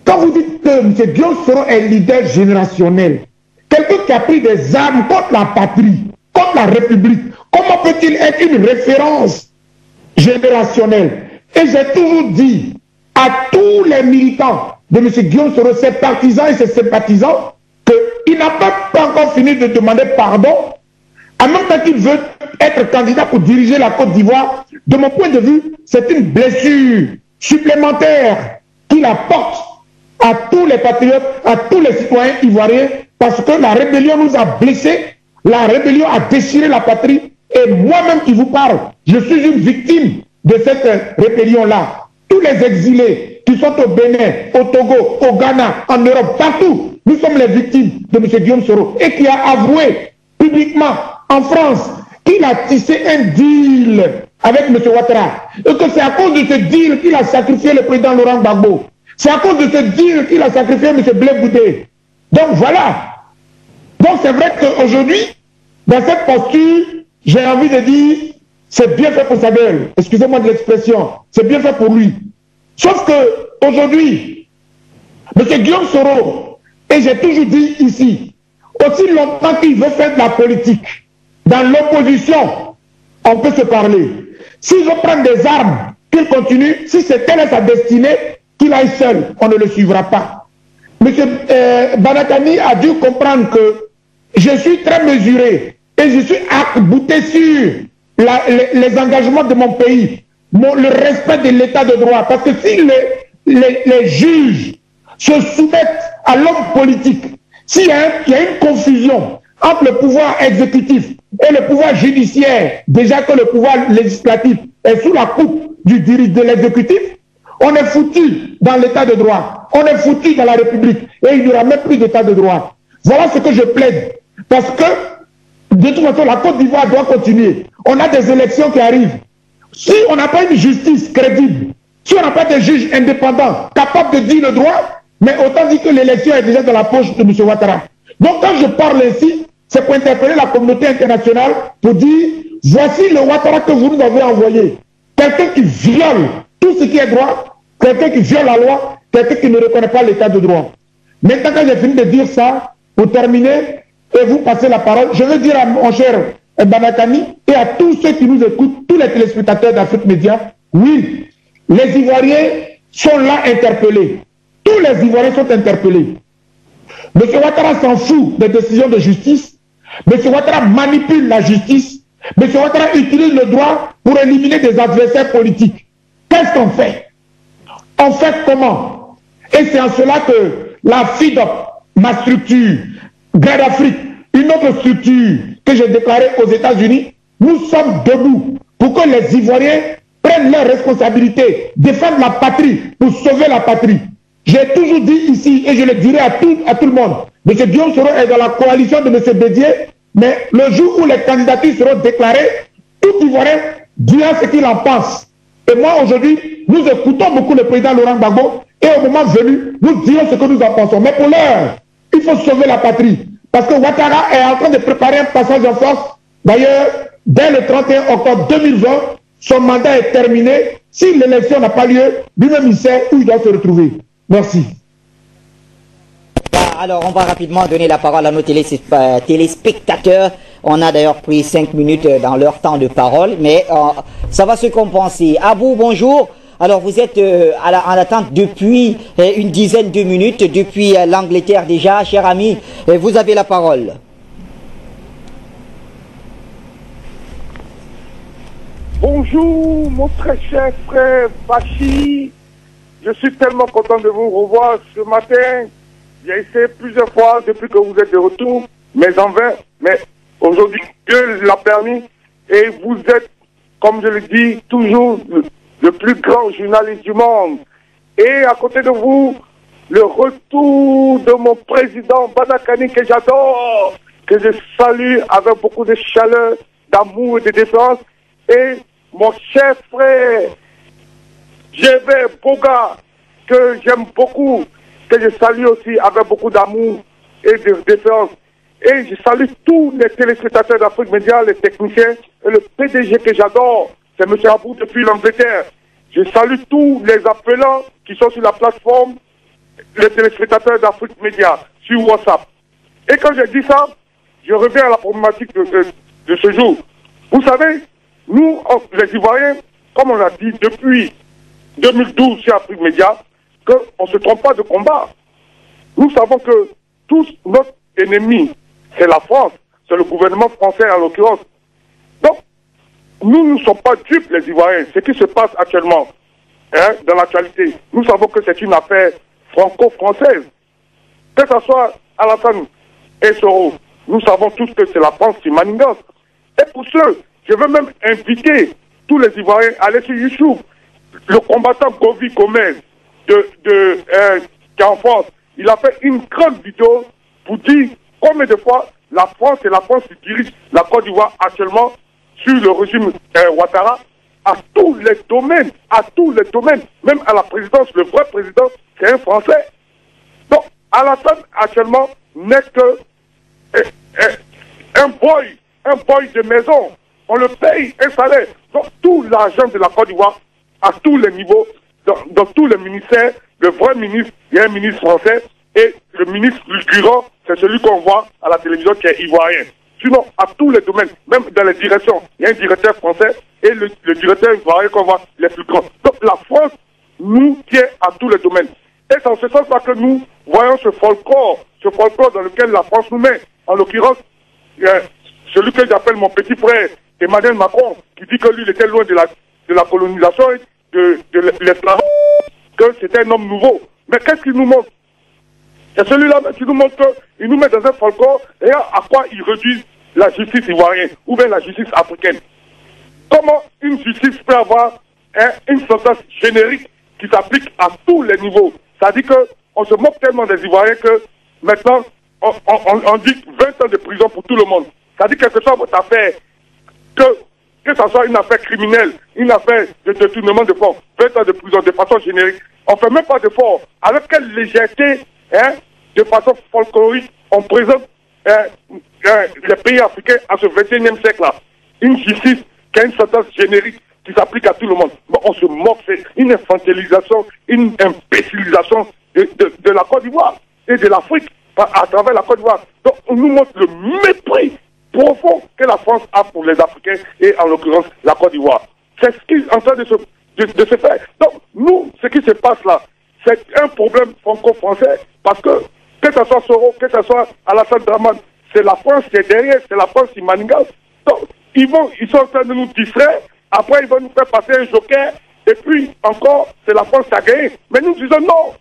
quand vous dites que M. Guillaume Soro est leader générationnel, quelqu'un qui a pris des armes contre la patrie, contre la République, comment peut-il être une référence générationnelle? Et j'ai toujours dit à tous les militants de M. Guillaume Soro, ses partisans et ses sympathisants, qu'il n'a pas encore fini de demander pardon, en même temps qu'il veut être candidat pour diriger la Côte d'Ivoire. De mon point de vue, c'est une blessure supplémentaire qu'il apporte à tous les patriotes, à tous les citoyens ivoiriens, parce que la rébellion nous a blessés, la rébellion a déchiré la patrie, Et moi-même qui vous parle, je suis une victime de cette rébellion-là. Tous les exilés qui sont au Bénin, au Togo, au Ghana, en Europe, partout, nous sommes les victimes de M. Guillaume Soro et qui a avoué publiquement en France qu'il a tissé un deal avec M. Ouattara et que c'est à cause de ce deal qu'il a sacrifié le président Laurent Gbagbo. C'est à cause de ce deal qu'il a sacrifié M. Blé Goudé. Donc voilà. Donc c'est vrai qu'aujourd'hui, dans cette posture, j'ai envie de dire, c'est bien fait pour sa gueule. Excusez-moi de l'expression. C'est bien fait pour lui. Sauf que aujourd'hui, M. Guillaume Soro, et j'ai toujours dit ici, aussi longtemps qu'il veut faire de la politique, dans l'opposition, on peut se parler. S'il veut prendre des armes, qu'il continue, si c'est telle est sa destinée, qu'il aille seul, on ne le suivra pas. M. Banakani a dû comprendre que je suis très mesuré et je suis arc-bouté sur les engagements de mon pays, le respect de l'état de droit. Parce que si les juges se soumettent à l'homme politique, s'il y a une confusion entre le pouvoir exécutif et le pouvoir judiciaire, déjà que le pouvoir législatif est sous la coupe de l'exécutif, on est foutu dans l'état de droit, on est foutu dans la République et il n'y aura même plus d'état de droit. Voilà ce que je plaide. Parce que, de toute façon, la Côte d'Ivoire doit continuer. On a des élections qui arrivent. Si on n'a pas une justice crédible, si on n'a pas des juges indépendants, capables de dire le droit, mais autant dire que l'élection est déjà dans la poche de M. Ouattara. Donc quand je parle ainsi, c'est pour interpeller la communauté internationale pour dire, voici le Ouattara que vous nous avez envoyé. Quelqu'un qui viole tout ce qui est droit, quelqu'un qui viole la loi, quelqu'un qui ne reconnaît pas l'état de droit. Maintenant, quand j'ai fini de dire ça, pour terminer, et vous passez la parole, je veux dire à mon cher Banakani et à tous ceux qui nous écoutent, tous les téléspectateurs d'Afrique Média, oui, les Ivoiriens sont là interpellés. Tous les Ivoiriens sont interpellés. M. Ouattara s'en fout des décisions de justice. M. Ouattara manipule la justice. M. Ouattara utilise le droit pour éliminer des adversaires politiques. Qu'est-ce qu'on fait? On fait comment? Et c'est en cela que la FIDOP, ma structure, Grade Afrique, une autre structure que j'ai déclarée aux États-Unis, nous sommes debout pour que les Ivoiriens prennent leurs responsabilités, défendent la patrie pour sauver la patrie. J'ai toujours dit ici, et je le dirai à tout le monde, M. Guillaume Soro est dans la coalition de M. Bédier, mais le jour où les candidatures seront déclarées, tout Ivoirien dira ce qu'il en pense. Et moi, aujourd'hui, nous écoutons beaucoup le président Laurent Gbagbo, et au moment venu, nous dirons ce que nous en pensons. Mais pour l'heure, il faut sauver la patrie. Parce que Ouattara est en train de préparer un passage en force. D'ailleurs, dès le 31 octobre 2020, son mandat est terminé. Si l'élection n'a pas lieu, lui-même il sait où il doit se retrouver. Merci. Alors, on va rapidement donner la parole à nos téléspectateurs. On a d'ailleurs pris 5 minutes dans leur temps de parole, mais ça va se compenser. Abou, bonjour. Alors, vous êtes en attente depuis une dizaine de minutes, depuis l'Angleterre déjà. Cher ami, vous avez la parole. Bonjour, mon très cher frère Bachi. Je suis tellement content de vous revoir ce matin. J'ai essayé plusieurs fois depuis que vous êtes de retour, mais en vain. Mais aujourd'hui, Dieu l'a permis. Et vous êtes, comme je le dis, toujours le plus grand journaliste du monde. Et à côté de vous, le retour de mon président Banakani que j'adore, que je salue avec beaucoup de chaleur, d'amour et de défense. Et mon cher frère, Gervais Boga, que j'aime beaucoup, que je salue aussi avec beaucoup d'amour et de défense. Et je salue tous les téléspectateurs d'Afrique Média, les techniciens et le PDG que j'adore, c'est M. Abou depuis l'Angleterre. Je salue tous les appelants qui sont sur la plateforme, les téléspectateurs d'Afrique Média, sur WhatsApp. Et quand je dis ça, je reviens à la problématique de ce jour. Vous savez, nous, les Ivoiriens, comme on a dit depuis 2012 sur Afrique Média, qu'on ne se trompe pas de combat. Nous savons que tous notre ennemi, c'est la France, c'est le gouvernement français en l'occurrence. Donc, nous ne sommes pas dupes, les Ivoiriens. Ce qui se passe actuellement dans l'actualité, nous savons que c'est une affaire franco-française. Que ce soit Alassane et Soro, nous savons tous que c'est la France qui manigance. Et pour ceux Je veux même inviter tous les Ivoiriens à aller sur YouTube. Le combattant Govi Gomez qui est en France, il a fait une grande vidéo pour dire combien de fois la France et la France qui dirige la Côte d'Ivoire actuellement sur le régime Ouattara à tous les domaines, même à la présidence, le vrai président, c'est un Français. Donc, Alassane actuellement n'est que un boy de maison. On le paye un salaire. Donc, tout l'argent de la Côte d'Ivoire, à tous les niveaux, dans tous les ministères, le vrai ministre, il y a un ministre français, et le ministre fulgurant, c'est celui qu'on voit à la télévision qui est ivoirien. Sinon, à tous les domaines, même dans les directions, il y a un directeur français et le directeur ivoirien qu'on voit les plus grands. Donc la France nous tient à tous les domaines. Et c'est en ce sens-là que nous voyons ce folklore dans lequel la France nous met. En l'occurrence, celui que j'appelle mon petit frère, Emmanuel Macron, qui dit que lui, il était loin de la colonisation et de l'esclavage, que c'était un homme nouveau. Mais qu'est-ce qu'il nous montre? C'est celui-là qui nous montre qu'il nous met dans un folklore et à quoi il réduit la justice ivoirienne ou bien la justice africaine. Comment une justice peut avoir une sentence générique qui s'applique à tous les niveaux? C'est-à-dire qu'on se moque tellement des Ivoiriens que maintenant on dit 20 ans de prison pour tout le monde. C'est-à-dire quelle que soit votre affaire, que ce soit une affaire criminelle, une affaire de détournement de fonds, 20 ans de prison de façon générique. On ne fait même pas d'effort. Avec quelle légèreté, de façon folklorique, on présente les pays africains à ce 21e siècle-là. Une justice qui a une sentence générique qui s'applique à tout le monde. Bon, on se moque, c'est une infantilisation, une imbécilisation de la Côte d'Ivoire et de l'Afrique à travers la Côte d'Ivoire. Donc on nous montre le mépris profond que la France a pour les Africains et en l'occurrence la Côte d'Ivoire. C'est ce qui est en train de se faire. Donc nous, ce qui se passe là, c'est un problème franco-français parce que ce soit Soro, que ce soit Alassane Dramane, c'est la France qui est derrière, c'est la France qui manigance. Donc ils sont en train de nous distraire, après ils vont nous faire passer un joker, et puis encore, c'est la France qui a gagné. Mais nous disons non,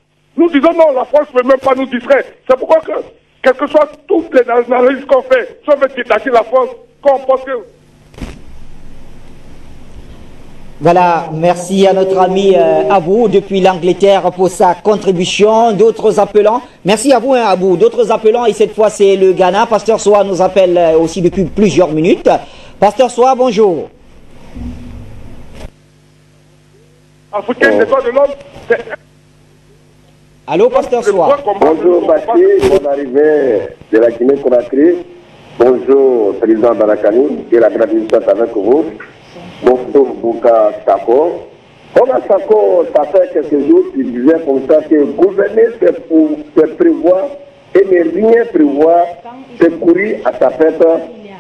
la France ne peut même pas nous distraire. C'est pourquoi que, quelles que soient toutes les analyses qu'on fait, si on veut détacher la France, quand on pense que... Voilà, merci à notre ami Abou depuis l'Angleterre pour sa contribution. D'autres appelants, merci à vous Abou, d'autres appelants, et cette fois c'est le Ghana. Pasteur Soa nous appelle aussi depuis plusieurs minutes. Pasteur Soa, bonjour. Africain des droits de l'homme, c'est... Allô, Pasteur Soa. Bonjour, Bachir, bon arrivée de la Guinée-Conakry. Bonjour, président Barakani, et la gratitude avec vous. Bonjour, Bouka Sako. Bouka Sako, ça fait quelques jours, il disait comme ça que gouverner, c'est prévoir et ne rien prévoir, c'est courir à sa fête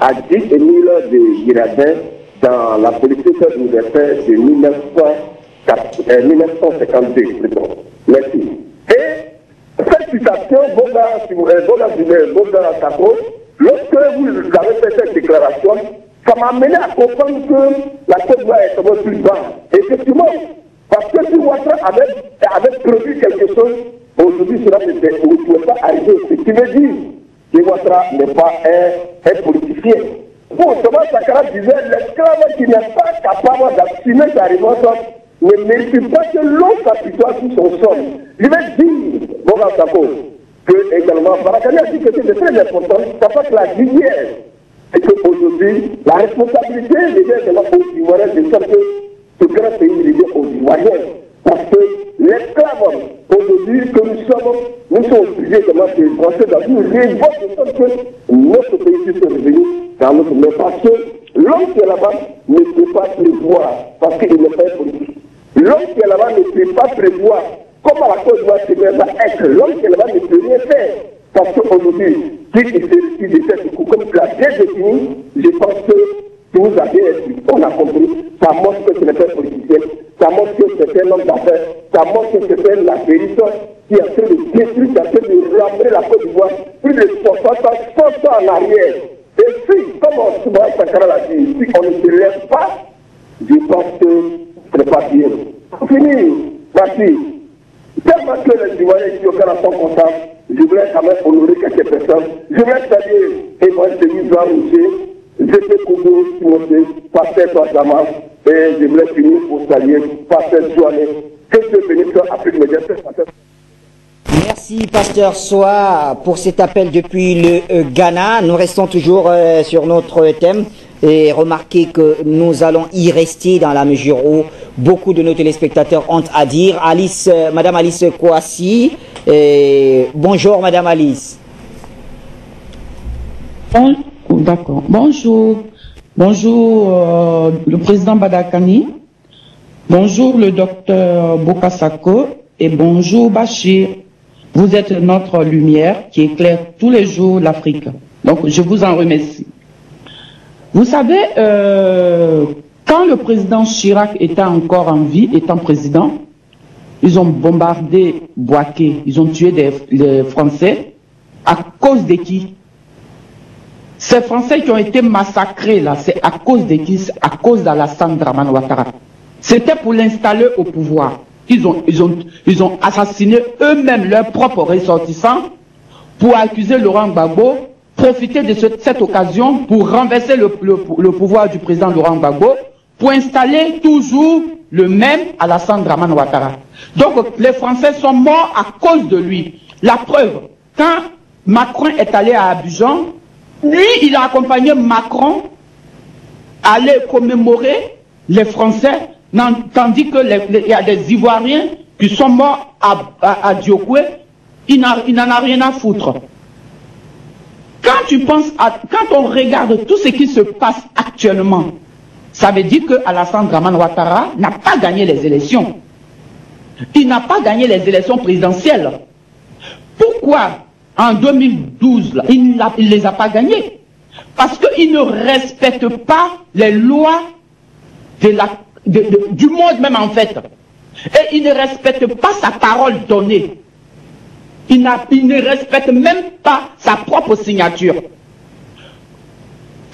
à 10 000 de Guiradin dans la politique universelle de 1952. Merci. Et cette citation, Bouka Sako, lorsque vous avez fait cette déclaration, ça m'a amené à comprendre que la Côte d'Ivoire est un peu plus bas. Effectivement, parce que si Ouattara avait prévu quelque chose, aujourd'hui cela ne pouvait pas arriver. Ce qui veut dire que Ouattara n'est pas un politicien. Bon, Thomas Sankara disait, l'esclave qui n'est pas capable d'assumer sa révolte ne mérite pas que l'on s'apitoie sur son sol. Je vais dire, Boga Sako, que également, Barakani a dit que c'est très important, ça fait que la lumière, c'est qu'aujourd'hui, la responsabilité devient aux Ivoiriens de sorte que ce grand pays devient aux Ivoiriens. Parce que l'esclave, aujourd'hui, que nous sommes obligés de penser dans une révolte de sorte que notre pays puisse revenir dans notre monde. Parce que l'homme qui est là-bas ne peut pas prévoir, parce qu'il n'est pas politique. L'homme qui est là-bas ne peut pas prévoir comment la Côte d'Ivoire va être. L'homme qui est là-bas ne peut rien faire. Parce qu'aujourd'hui, si il décide de coup comme tu l'as bien défini, je pense que tu nous as bien expliqué, on a compris, ça montre que ce n'est pas un politicien, ça montre que c'est un homme d'affaires, ça montre que c'est un affairiste qui est en train de détruire, qui est en train de ramener la Côte d'Ivoire plus de 60 ans en arrière. Et si, comme Thomas Sankara l'a dit, si on ne se lève pas, je pense que ce n'est pas bien. Pour finir, merci. Tellement que les Ivoiriens qui sont contents, je voulais quand même honorer quelques personnes. Je voulais saluer Emmanuel Denis Roger, je j'étais Koudou, Timothée, Pasteur Toazama, et je voulais finir pour saluer Pasteur Joanne. Que Dieu bénisse Afrique médiane. Merci Pasteur Soa pour cet appel depuis le Ghana. Nous restons toujours sur notre thème et remarquez que nous allons y rester dans la mesure où beaucoup de nos téléspectateurs ont à dire. Alice, Madame Alice Kouassi, bonjour Madame Alice. D'accord. Bonjour. Bonjour le président Badakani. Bonjour le docteur Bokasako et bonjour Bachir. Vous êtes notre lumière qui éclaire tous les jours l'Afrique. Donc je vous en remercie. Vous savez, quand le président Chirac était encore en vie, étant président, ils ont bombardé Bouaké, ils ont tué les Français. À cause de qui? Ces Français qui ont été massacrés là, c'est à cause de qui? À cause d'Alassane Dramane Ouattara. C'était pour l'installer au pouvoir. Ils ont assassiné eux-mêmes leurs propres ressortissants pour accuser Laurent Gbagbo, profiter de cette occasion pour renverser le pouvoir du président Laurent Gbagbo, pour installer toujours le même Alassane Dramane Ouattara. Donc les Français sont morts à cause de lui. La preuve, quand Macron est allé à Abidjan, lui, il a accompagné Macron à aller commémorer les Français, tandis qu'il y a des Ivoiriens qui sont morts à Diokwe, il n'en a rien à foutre. Quand on regarde tout ce qui se passe actuellement, ça veut dire que Alassane Dramane Ouattara n'a pas gagné les élections. Il n'a pas gagné les élections présidentielles. Pourquoi en 2012, là, il ne les a pas gagnées? Parce qu'il ne respecte pas les lois du monde même en fait. Et il ne respecte pas sa parole donnée. Il ne respecte même pas sa propre signature.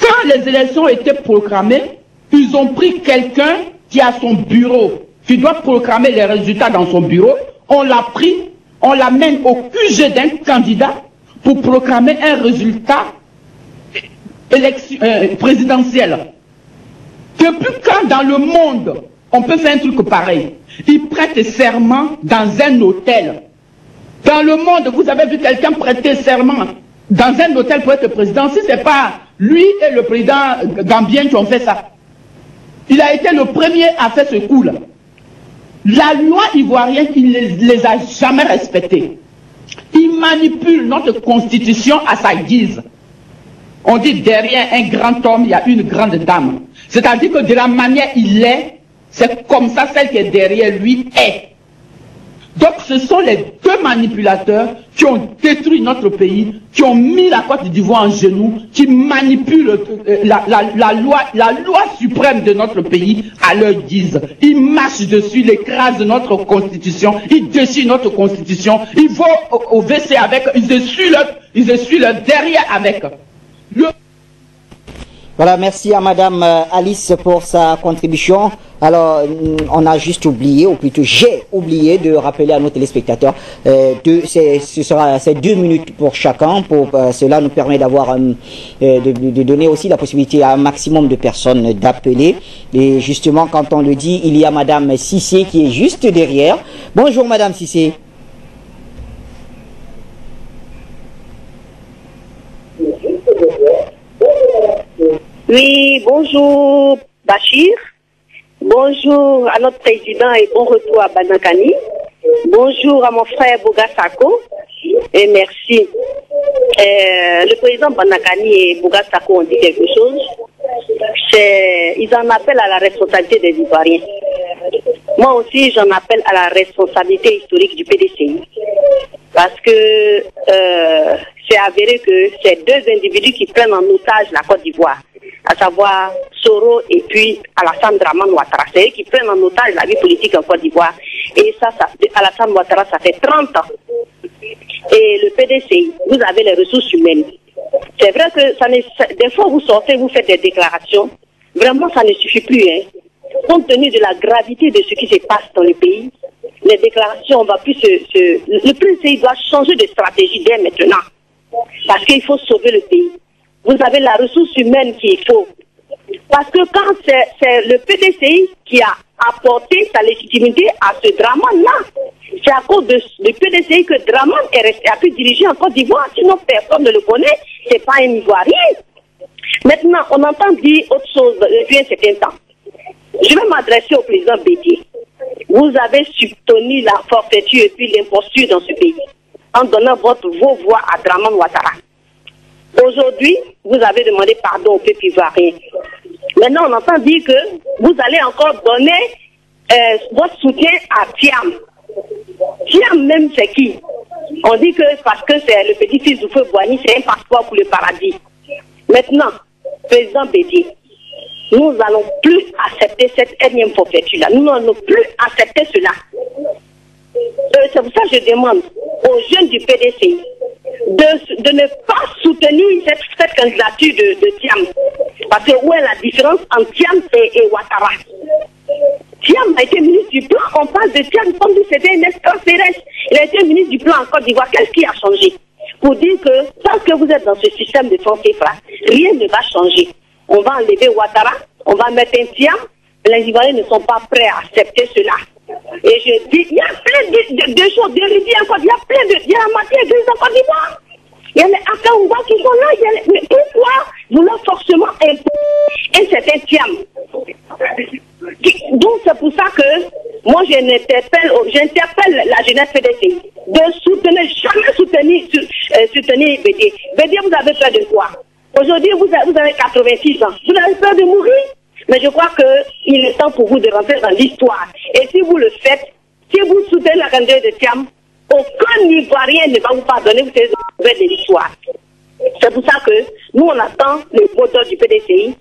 Quand les élections étaient proclamées, ils ont pris quelqu'un qui a son bureau, qui doit proclamer les résultats dans son bureau. On l'a pris, on l'amène au QG d'un candidat pour proclamer un résultat présidentiel. Depuis quand dans le monde on peut faire un truc pareil? Ils prêtent serment dans un hôtel. Dans le monde, vous avez vu quelqu'un prêter serment dans un hôtel pour être président? Si ce n'est pas lui et le président gambien qui ont fait ça. Il a été le premier à faire ce coup-là. La loi ivoirienne, il ne les a jamais respectées. Il manipule notre constitution à sa guise. On dit derrière un grand homme, il y a une grande dame. C'est-à-dire que de la manière il est, c'est comme ça celle qui est derrière lui est. Donc ce sont les deux manipulateurs qui ont détruit notre pays, qui ont mis la Côte d'Ivoire en genoux, qui manipulent la loi suprême de notre pays à leur guise. Ils marchent dessus, ils écrasent notre constitution, ils déchirent notre constitution, ils vont au WC avec, ils essuient leur derrière avec. Voilà, merci à Madame Alice pour sa contribution. Alors, on a juste oublié, ou plutôt j'ai oublié de rappeler à nos téléspectateurs, ce sera 2 minutes pour chacun. Cela nous permet d'avoir, de donner aussi la possibilité à un maximum de personnes d'appeler. Et justement, quand on le dit, il y a Madame Cissé qui est juste derrière. Bonjour Madame Cissé. Oui, bonjour Bachir, bonjour à notre président et bon retour à Banakani, bonjour à mon frère Bogasako et merci. Le président Banakani et Bogasako ont dit quelque chose, ils en appellent à la responsabilité des Ivoiriens. Moi aussi j'en appelle à la responsabilité historique du PDCI, parce que c'est avéré que c'est deux individus qui prennent en otage la Côte d'Ivoire, à savoir Soro et puis Alassane Dramane Ouattara. C'est eux qui prennent en otage la vie politique en Côte d'Ivoire. Et ça, Alassane Ouattara, ça fait 30 ans. Et le PDCI, vous avez les ressources humaines. C'est vrai que des fois vous sortez, vous faites des déclarations. Vraiment, ça ne suffit plus. Hein. Compte tenu de la gravité de ce qui se passe dans le pays, les déclarations, on va plus le PDCI doit changer de stratégie dès maintenant. Parce qu'il faut sauver le pays. vous avez la ressource humaine qu'il faut. Parce que quand c'est le PDCI qui a apporté sa légitimité à ce Dramane-là, c'est à cause du PDCI que Dramane est resté, a pu diriger en Côte d'Ivoire. Sinon, personne ne le connaît, c'est pas un Ivoirien. Maintenant, on entend dire autre chose depuis un certain temps. Je vais m'adresser au président Bédié. Vous avez soutenu la forfaiture et puis l'imposture dans ce pays en donnant vos voix à Dramane Ouattara. Aujourd'hui, vous avez demandé pardon au peuple ivoirien. Maintenant, on entend dire que vous allez encore donner votre soutien à Thiam. Thiam même, c'est qui? On dit que parce que c'est le petit-fils du feu Boigny, c'est un passeport pour le paradis. Maintenant, président Bédié, nous n'allons plus accepter cette énième forfaiture-là. Nous n'allons plus accepter cela. C'est pour ça que je demande aux jeunes du PDCI de ne pas soutenir cette candidature de Thiam. Parce que où est la différence entre Thiam et Ouattara? Thiam a été ministre du plan. On parle de Thiam comme si c'était un extraterrestre. Il a été ministre du plan en Côte d'Ivoire. Qu'est-ce qui a changé? Pour dire que tant que vous êtes dans ce système de francs CFA, rien ne va changer. On va enlever Ouattara, on va mettre un Thiam. Les Ivoiriens ne sont pas prêts à accepter cela. Et je dis, il y a plein de choses, de rivières en Côte d'Ivoire, il y a la moitié d'églises en Côte d'Ivoire. Il y a les Akaouba qui sont là. Mais pourquoi vouloir forcément imposer un certain Thiam? Donc c'est pour ça que moi j'interpelle la jeunesse PDCI de soutenir, jamais soutenir Bédié. Bédié, vous avez peur de quoi? Aujourd'hui, vous avez 86 ans. Vous avez peur de mourir? Mais je crois qu'il est temps pour vous de rentrer dans l'histoire. Et si vous le faites, si vous soutenez la candidature de Thiam, aucun Ivoirien ne va vous pardonner, vous serez de l'histoire. C'est pour ça que nous, on attend le vote du PDCI.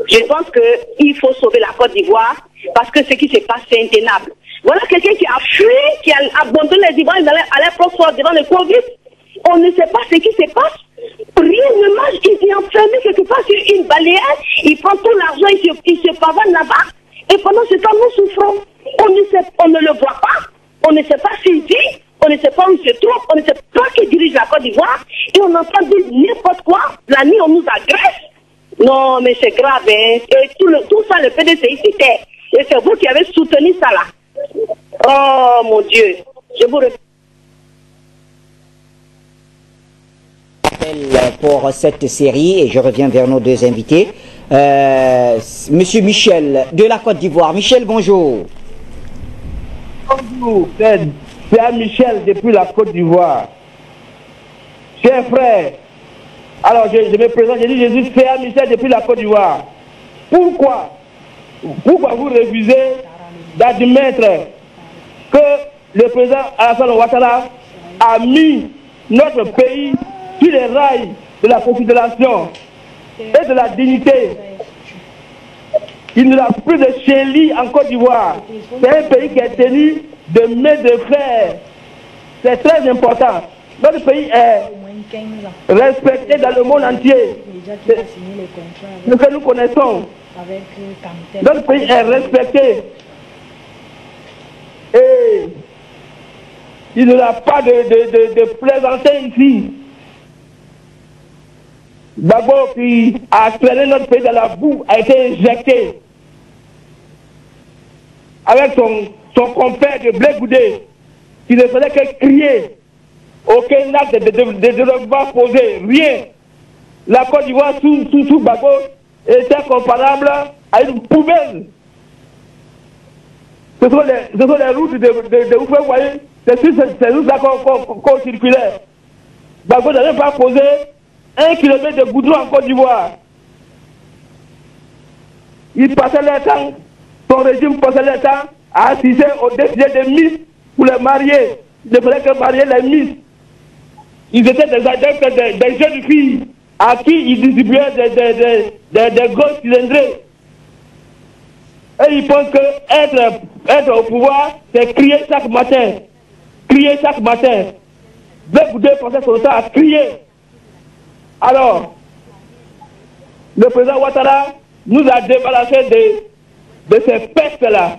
Je pense qu'il faut sauver la Côte d'Ivoire parce que ce qui se passe, c'est intenable. Voilà quelqu'un qui a fui, qui a abandonné les Ivoiriens à leur propre devant le Covid. On ne sait pas ce qui se passe. Rien ne marche. Il est enfermé quelque part sur une balayette. Il prend tout l'argent, il se pavane là-bas. Et pendant ce temps, nous souffrons. On ne le voit pas. On ne sait pas s'il vit. On ne sait pas où il se trouve. On ne sait pas qui dirige la Côte d'Ivoire. Et on entend dire n'importe quoi. La nuit, on nous agresse. Non, mais c'est grave. Hein. Et tout ça, le PDCI, c'était. Et c'est vous qui avez soutenu ça là. Oh mon Dieu. Je vous remercie. Pour cette série, et je reviens vers nos deux invités. Monsieur Michel de la Côte d'Ivoire. Michel, bonjour. Bonjour, c'est à Michel depuis la Côte d'Ivoire. Chers frères, alors je me présente, je dis Jésus, c'est à Michel depuis la Côte d'Ivoire. Pourquoi vous refusez d'admettre que le président Alassane Ouattara a mis notre pays sur les rails de la considération et de la dignité? Il n'y a plus de chélis en Côte d'Ivoire. C'est un pays qui est tenu de main de fer. C'est très important. Notre pays est respecté dans le monde entier. Ce que nous connaissons. Notre pays est respecté. Et il n'y a pas de plaisanter ici. Gbagbo qui a traîné notre pays dans la boue a été injecté avec son compère de Blé Goudé qui ne faisait que crier. Aucun acte de développement posé, rien. La Côte d'Ivoire sous Gbagbo était comparable à une poubelle. Ce sont les routes de vous voyez, c'est sur ces routes-là qu'on circulait. Gbagbo n'avait pas posé 1 kilomètre de goudron en Côte d'Ivoire. Ils passaient leur temps, son régime passait leur temps à assister aux décisions de Miss pour les marier. Il ne fallait que marier les Miss. Ils étaient des adeptes des jeunes filles à qui ils distribuaient des grosses cylindrées. Et ils pensent que être au pouvoir, c'est crier chaque matin. Crier chaque matin. Blé Goudé passait son temps à crier. Alors, le président Ouattara nous a débarrassé de ces pestes-là.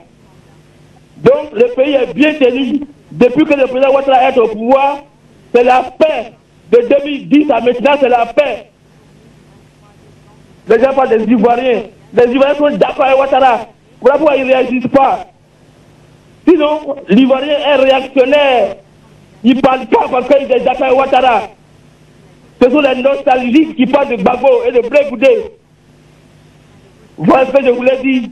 Donc, le pays est bien tenu. Depuis que le président Ouattara est au pouvoir, c'est la paix. De 2010 à maintenant, c'est la paix. Les gens parlent des Ivoiriens. Les Ivoiriens sont d'accord avec Ouattara. Voilà pourquoi ils ne réagissent pas. Sinon, l'Ivoirien est réactionnaire. Il ne parle pas parce qu'il est d'accord avec Ouattara. Ce sont les nostalgiques qui parlent de Gbagbo et de Blé Goudé. Voilà ce que je voulais dire.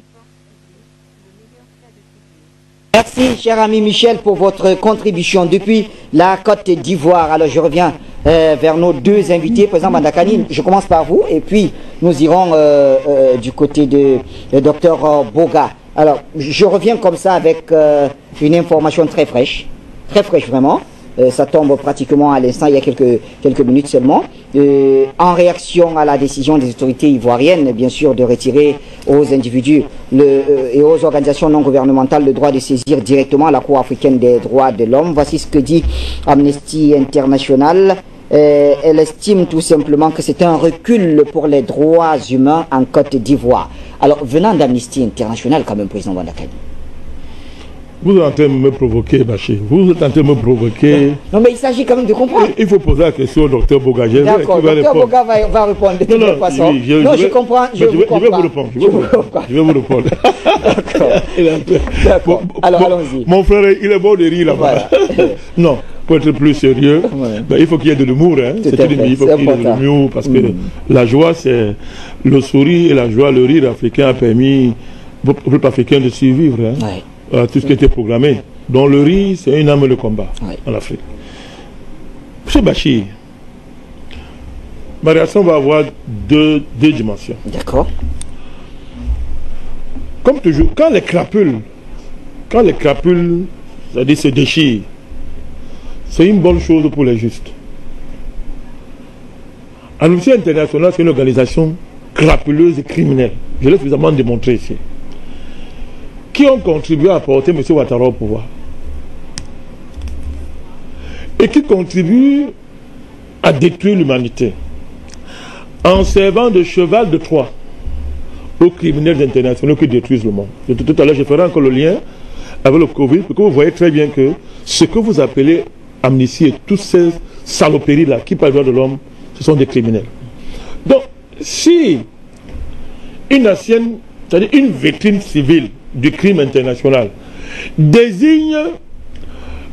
Merci, cher ami Michel, pour votre contribution depuis la Côte d'Ivoire. Alors, je reviens vers nos deux invités. Président Bandakani, je commence par vous et puis nous irons du côté de Dr Boga. Alors, je reviens comme ça avec une information très fraîche vraiment. Ça tombe pratiquement à l'instant, il y a quelques minutes seulement. En réaction à la décision des autorités ivoiriennes, bien sûr, de retirer aux individus et aux organisations non gouvernementales le droit de saisir directement la Cour africaine des droits de l'homme. Voici ce que dit Amnesty International. Elle estime tout simplement que c'est un recul pour les droits humains en Côte d'Ivoire. Alors, venant d'Amnesty International, quand même, président Bandakani. Vous êtes en train de me provoquer, Bachir. Vous êtes en train de me provoquer. Non, mais il s'agit quand même de comprendre. Il faut poser la question au docteur Boga. D'accord, le docteur Boga va répondre de toute façon. Je comprends. Je vais vous répondre. Je vais vous répondre. D'accord. Alors, allons-y. Mon frère, il est bon de rire là-bas. Voilà. Non, pour être plus sérieux, ben, il faut qu'il y ait de l'humour. Hein. Il faut qu'il y ait de l'humour parce que la joie, c'est le sourire et la joie, le rire africain a permis au peuple africain de survivre. Hein. Ouais. Tout ce qui était programmé. Donc le riz, c'est une arme de combat en Afrique. Monsieur Bachir, ma réaction va avoir deux dimensions. D'accord. Comme toujours, quand les crapules, c'est-à-dire se déchirent, c'est une bonne chose pour les justes. Amnesty International, c'est une organisation crapuleuse et criminelle. Je l'ai suffisamment démontré ici. Qui ont contribué à porter M. Ouattara au pouvoir et qui contribuent à détruire l'humanité en servant de cheval de Troie aux criminels internationaux qui détruisent le monde. Tout à l'heure, je ferai encore le lien avec le Covid pour que vous voyez très bien que ce que vous appelez amnistie et toutes ces saloperies-là qui parlent de l'homme, ce sont des criminels. Donc, si une ancienne, c'est-à-dire une victime civile du crime international désigne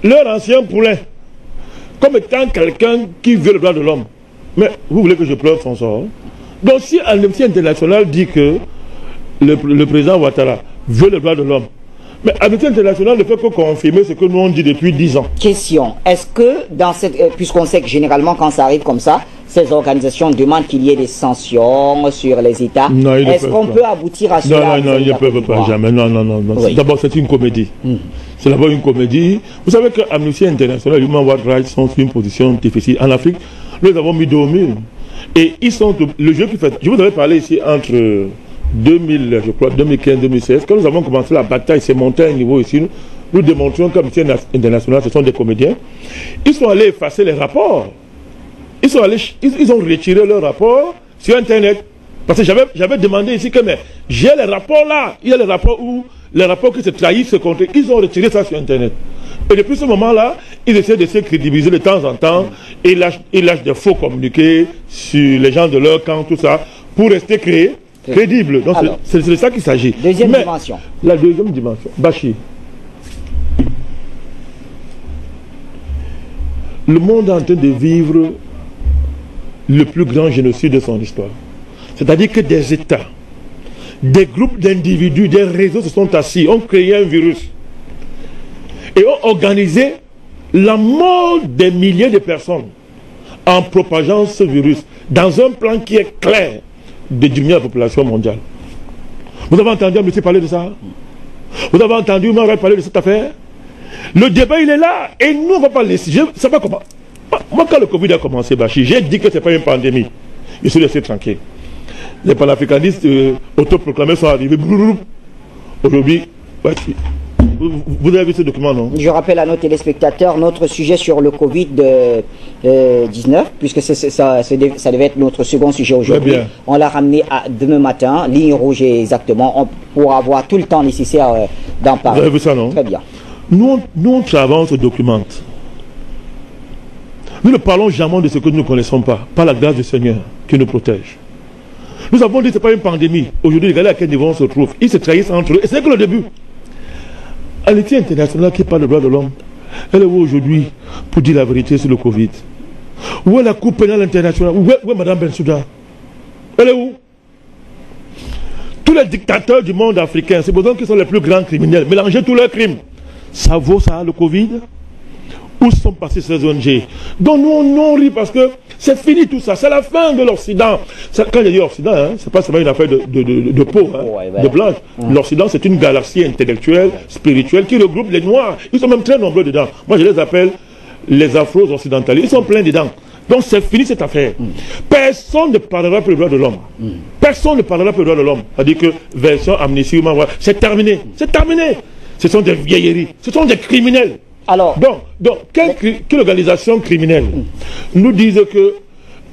leur ancien poulain comme étant quelqu'un qui veut le droit de l'homme. Mais vous voulez que je pleure son sort? Donc si Amnesty International dit que le président Ouattara veut le droit de l'homme, mais Amnesty International ne peut que confirmer ce que nous on dit depuis 10 ans. Question, est-ce que dans cette, puisqu'on sait que généralement quand ça arrive comme ça, ces organisations demandent qu'il y ait des sanctions sur les États. Est-ce qu'on peut aboutir à cela? Non, ils ne peuvent pas, jamais. Non. Oui. D'abord, c'est une comédie. C'est d'abord une comédie. Vous savez que Amnesty International et Human Rights sont sur une position difficile. En Afrique, nous les avons mis dos au mur. Et ils sont le jeu qui fait. Je vous avais parlé ici entre 2000, je crois, 2015-2016, quand nous avons commencé la bataille, c'est monté à un niveau ici. Nous démontrions qu'Amnesty International, ce sont des comédiens. Ils sont allés effacer les rapports. Ils ont retiré leur rapport sur Internet. Parce que j'avais demandé ici que, mais j'ai les rapports là. Il y a les rapports où les rapports qui se trahissent, se contre. Ils ont retiré ça sur Internet. Et depuis ce moment-là, ils essaient de se crédibiliser de temps en temps. Et ils lâchent des faux communiqués sur les gens de leur camp, tout ça, pour rester crédibles. Donc c'est de ça qu'il s'agit. Deuxième dimension. La deuxième dimension. Bachir. Le monde est en train de vivre le plus grand génocide de son histoire. C'est-à-dire que des États, des groupes d'individus, des réseaux se sont assis, ont créé un virus et ont organisé la mort des milliers de personnes en propageant ce virus dans un plan qui est clair de diminuer la population mondiale. Vous avez entendu M. parler de ça? Vous avez entendu Omar parler de cette affaire? Le débat il est là et nous on ne va pas laisser. Je ne sais pas comment. Moi, quand le Covid a commencé, Bachir, j'ai dit que ce n'est pas une pandémie. Je suis laissé tranquille. Les panafricanistes autoproclamés sont arrivés. Aujourd'hui, vous avez vu ce document, non? Je rappelle à nos téléspectateurs notre sujet sur le Covid-19, puisque ça devait être notre second sujet aujourd'hui. On l'a ramené à demain matin, ligne rouge exactement, pour avoir tout le temps nécessaire d'en parler. Vous avez vu ça, non? Très bien. Nous on travaille, on se documente. Nous ne parlons jamais de ce que nous ne connaissons pas, par la grâce du Seigneur qui nous protège. Nous avons dit que ce n'est pas une pandémie. Aujourd'hui, regardez à quel niveau on se trouve. Ils se trahissent entre eux. Et c'est que le début. Amnesty International qui parle de droits de l'homme, elle est où aujourd'hui pour dire la vérité sur le Covid? Où est la Cour pénale internationale? Où est Mme Bensouda? Elle est où? Tous les dictateurs du monde africain, c'est besoin qu'ils sont les plus grands criminels. Mélangez tous leurs crimes. Ça vaut ça, le Covid? Où sont passées ces ONG? Donc nous on rit parce que c'est fini tout ça. C'est la fin de l'Occident. Quand je dis Occident, hein, c'est pas seulement une affaire de peau, hein, ouais, voilà. De blanche. L'Occident, c'est une galaxie intellectuelle, spirituelle, qui regroupe les Noirs. Ils sont même très nombreux dedans. Moi, je les appelle les Afro-Occidentalistes. Ils sont pleins dedans. Donc c'est fini cette affaire. Personne ne parlera plus des droits de l'homme. Personne ne parlera plus des droits de l'homme. C'est-à-dire que version Amnesty, c'est terminé. C'est terminé. Ce sont des vieilleries. Ce sont des criminels. Alors, donc quelle organisation criminelle nous disent que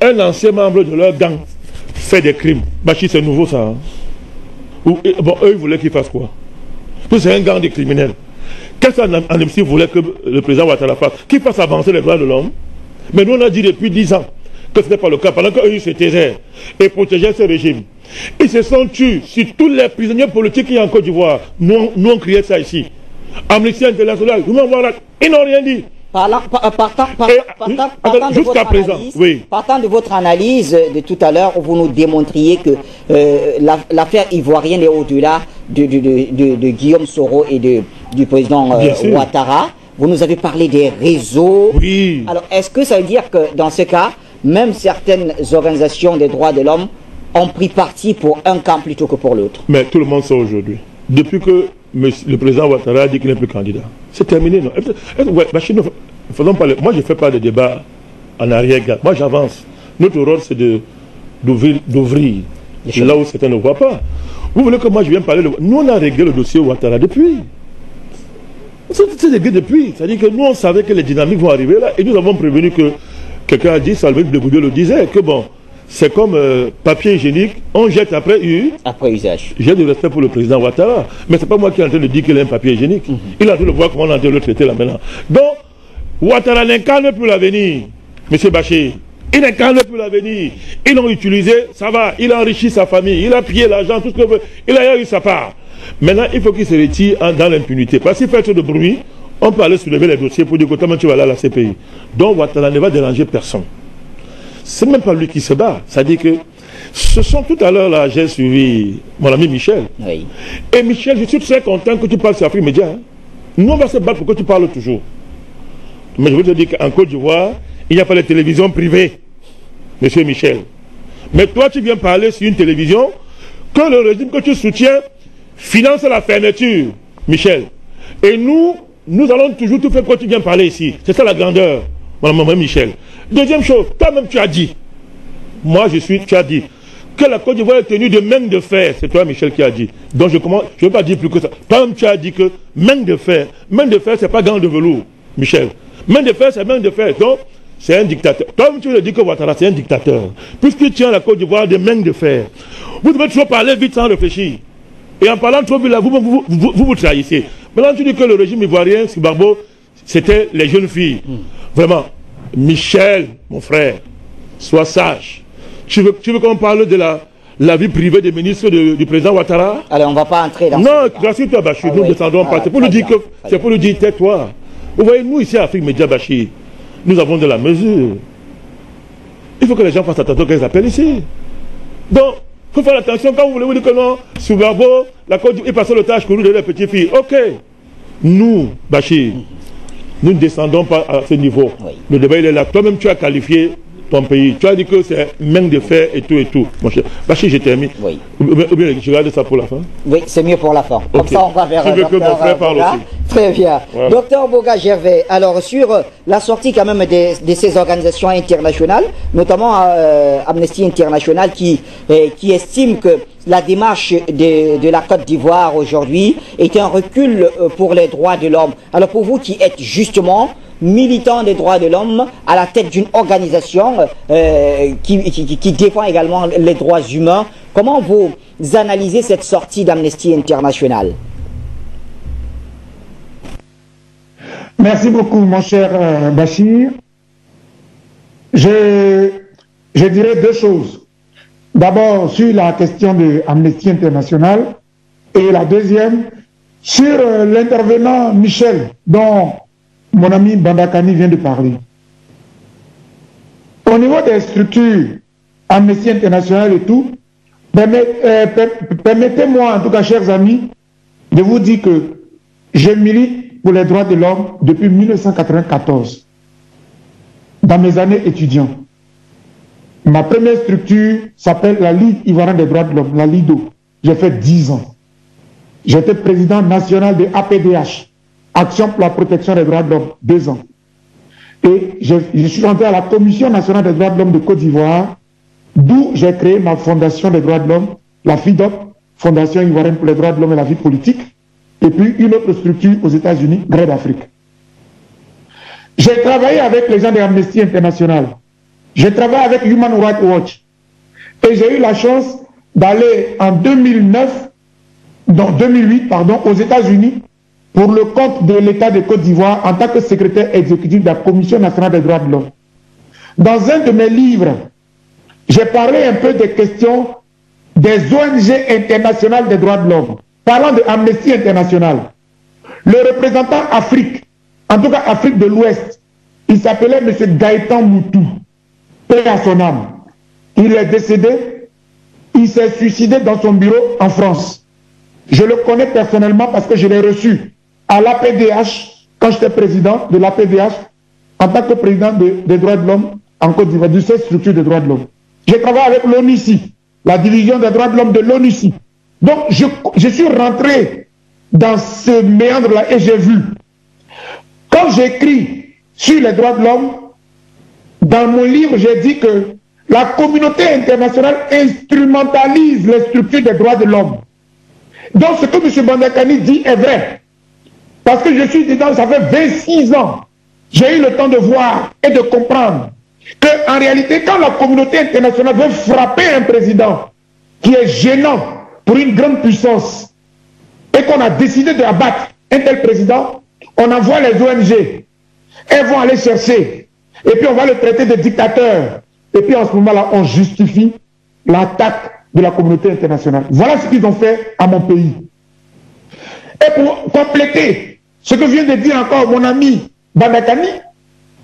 un ancien membre de leur gang fait des crimes? Bachir, c'est nouveau ça. Hein? Bon, eux, ils voulaient qu'ils fassent quoi? C'est un gang de criminels. Qu'est-ce qu'Amnesty voulait que le président Ouattara fasse? Qu'il fasse avancer les droits de l'homme. Mais nous, on a dit depuis 10 ans que ce n'est pas le cas. Pendant qu'eux, ils se taisaient et protégeaient ce régime. Ils se sont tués sur tous les prisonniers politiques qu'il y a en Côte d'Ivoire. Nous, on criait ça ici. Amnesty International, ils n'ont rien dit. Partant de votre analyse de tout à l'heure, vous nous démontriez que l'affaire ivoirienne est au-delà de Guillaume Soro et du président Ouattara. Vous nous avez parlé des réseaux. Oui. Alors, est-ce que ça veut dire que dans ce cas, même certaines organisations des droits de l'homme ont pris parti pour un camp plutôt que pour l'autre? Mais tout le monde sait aujourd'hui. Depuis que le président Ouattara a dit qu'il n'est plus candidat. C'est terminé, non? Ouais, faisons pas moi, je ne fais pas de débat en arrière-garde. Moi, j'avance. Notre rôle, c'est d'ouvrir là où certains ne voient pas. Vous voulez que moi, je vienne parler de... Nous, on a réglé le dossier Ouattara depuis. C'est réglé depuis. C'est-à-dire que nous, on savait que les dynamiques vont arriver là. Et nous avons prévenu que quelqu'un a dit, Salvé de Goudieu le disait, que bon, c'est comme papier hygiénique, on jette après usage. J'ai du respect pour le président Ouattara, mais c'est pas moi qui est en train de dire qu'il est un papier hygiénique. Il est en train de voir comment on est en train de le traiter là maintenant. Donc, Ouattara n'incarne plus l'avenir, M. Bachir. Il n'incarne plus l'avenir. Ils l'ont utilisé, ça va, il a enrichi sa famille, il a pillé l'argent, tout ce que veut, il a eu sa part. Maintenant, il faut qu'il se retire dans l'impunité. Parce qu'il fait trop de bruit, on peut aller soulever les dossiers pour dire que comment tu vas aller à la CPI. Donc, Ouattara ne va déranger personne. C'est même pas lui qui se bat. C'est-à-dire que ce sont tout à l'heure là, j'ai suivi mon ami Michel. Oui. Et Michel, je suis très content que tu parles sur Afrique Média. Hein. Nous, on va se battre pour que tu parles toujours. Mais je veux te dire qu'en Côte d'Ivoire, il n'y a pas de télévision privée, monsieur Michel. Mais toi, tu viens parler sur une télévision que le régime que tu soutiens finance la fermeture, Michel. Et nous allons toujours tout faire quand tu viens parler ici. C'est ça la grandeur, madame Michel. Deuxième chose, toi-même tu as dit, tu as dit, que la Côte d'Ivoire est tenue de main de fer. C'est toi, Michel, qui a dit. Donc je ne veux pas dire plus que ça. Toi-même tu as dit que main de fer, c'est pas gant de velours, Michel. Main de fer, c'est main de fer. Donc, c'est un dictateur. Toi-même tu veux dire que Ouattara, c'est un dictateur. Puisqu'il tient la Côte d'Ivoire de main de fer. Vous devez toujours parler vite sans réfléchir. Et en parlant trop vite, là, vous trahissez. Maintenant, tu dis que le régime ivoirien, Sibarbo, c'était les jeunes filles. Vraiment. Michel, mon frère, sois sage. Tu veux qu'on parle de la vie privée des ministres du président Ouattara? Allez, on ne va pas entrer dans ça. Non, rassure-toi, Bachir, nous ne descendons pas. C'est pour lui dire tais-toi. Vous voyez, nous ici à Afrique Média, Bachir, nous avons de la mesure. Il faut que les gens fassent attention quand ils appellent ici. Donc, il faut faire attention quand vous voulez vous dire que non, sous Barbo, la Côte d'Ivoire, il passe le tâche pour nous de les petites filles. Ok. Nous, Bachir, nous ne descendons pas à ce niveau. Oui. Le débat, il est là. Toi-même, tu as qualifié ton pays. Tu as dit que c'est main de fer et tout, mon cher. Bachir, j'ai terminé. Oui. Ou bien, je garde ça pour la fin. Oui, c'est mieux pour la fin. Okay. Comme ça, on va vers tu veux que mon frère parle aussi. Très bien. Voilà. Docteur Boga Gervais, alors sur la sortie quand même de ces organisations internationales, notamment Amnesty International qui estime que la démarche de la Côte d'Ivoire aujourd'hui est un recul pour les droits de l'homme. Alors pour vous qui êtes justement militant des droits de l'homme à la tête d'une organisation qui défend également les droits humains, comment vous analysez cette sortie d'Amnesty International? Merci beaucoup, mon cher Bachir. Je dirais deux choses. D'abord sur la question de Amnesty International et la deuxième sur l'intervenant Michel dont mon ami Bandakani vient de parler. Au niveau des structures Amnesty International et tout, permettez-moi en tout cas, chers amis, de vous dire que je milite pour les droits de l'homme depuis 1994, dans mes années étudiantes. Ma première structure s'appelle la Ligue Ivoirienne des droits de l'homme, la LIDO. J'ai fait 10 ans. J'étais président national de APDH, Action pour la protection des droits de l'homme, 2 ans. Et je suis rentré à la Commission nationale des droits de l'homme de Côte d'Ivoire, d'où j'ai créé ma fondation des droits de l'homme, la FIDOP, Fondation Ivoirienne pour les droits de l'homme et la vie politique, et puis une autre structure aux États-Unis, GRED Afrique. J'ai travaillé avec les gens de Amnesty International. J'ai travaillé avec Human Rights Watch. Et j'ai eu la chance d'aller en 2008, aux États-Unis pour le compte de l'État de Côte d'Ivoire en tant que secrétaire exécutif de la Commission nationale des droits de l'homme. Dans un de mes livres, j'ai parlé un peu des questions des ONG internationales des droits de l'homme, parlant de Amnesty International. Le représentant Afrique, en tout cas Afrique de l'Ouest, il s'appelait M. Gaëtan Moutou, paix à son âme. Il est décédé, il s'est suicidé dans son bureau en France. Je le connais personnellement parce que je l'ai reçu à l'APDH, quand j'étais président de l'APDH, en tant que président des droits de l'homme en Côte d'Ivoire, de cette structure des droits de l'homme. J'ai travaillé avec l'ONUCI, la division des droits de l'homme de l'ONUCI. Donc je suis rentré dans ce méandre-là et j'ai vu. Quand j'écris sur les droits de l'homme, dans mon livre, j'ai dit que la communauté internationale instrumentalise les structures des droits de l'homme. Donc ce que M. Bandakani dit est vrai. Parce que je suis dedans, ça fait 26 ans. J'ai eu le temps de voir et de comprendre qu'en réalité, quand la communauté internationale veut frapper un président qui est gênant pour une grande puissance et qu'on a décidé d'abattre un tel président, on envoie les ONG. Elles vont aller chercher. Et puis on va le traiter de dictateur. Et puis en ce moment-là, on justifie l'attaque de la communauté internationale. Voilà ce qu'ils ont fait à mon pays. Et pour compléter ce que vient de dire encore mon ami Bandakani,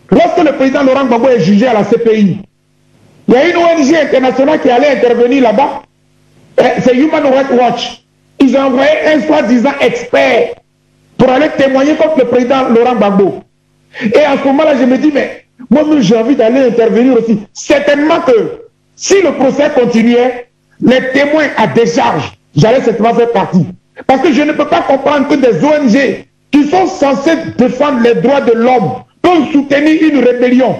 lorsque le président Laurent Gbagbo est jugé à la CPI, il y a une ONG internationale qui allait intervenir là-bas. C'est Human Rights Watch. Ils ont envoyé un soi-disant expert pour aller témoigner contre le président Laurent Gbagbo. Et à ce moment-là, je me dis, mais moi-même j'ai envie d'aller intervenir aussi. Certainement que si le procès continuait, les témoins à décharge, j'allais certainement faire partie. Parce que je ne peux pas comprendre que des ONG qui sont censées défendre les droits de l'homme peuvent soutenir une rébellion.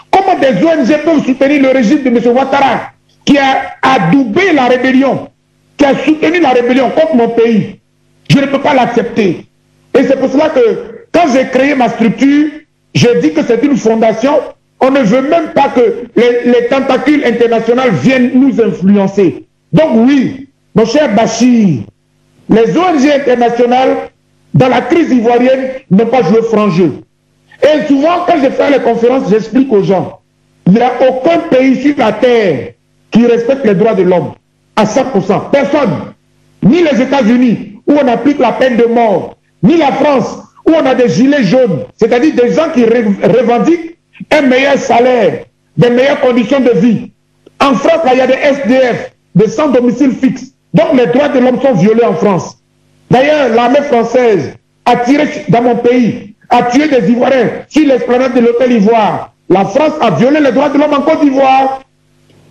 Comment des ONG peuvent soutenir le régime de M. Ouattara qui a adoubé la rébellion, qui a soutenu la rébellion contre mon pays? Je ne peux pas l'accepter. Et c'est pour cela que quand j'ai créé ma structure, j'ai dit que c'est une fondation. On ne veut même pas que les tentacules internationales viennent nous influencer. Donc oui, mon cher Bachir, les ONG internationales, dans la crise ivoirienne, n'ont pas joué franc jeu. Et souvent, quand je fais les conférences, j'explique aux gens, il n'y a aucun pays sur la terre qui respecte les droits de l'homme à 100%. Personne. Ni les États-Unis, où on applique la peine de mort, ni la France, où on a des gilets jaunes, c'est-à-dire des gens qui revendiquent un meilleur salaire, des meilleures conditions de vie. En France, là, il y a des SDF, des sans domicile fixe. Donc les droits de l'homme sont violés en France. D'ailleurs, l'armée française a tiré dans mon pays, a tué des Ivoiriens sur l'esplanade de l'hôtel Ivoire. La France a violé les droits de l'homme en Côte d'Ivoire.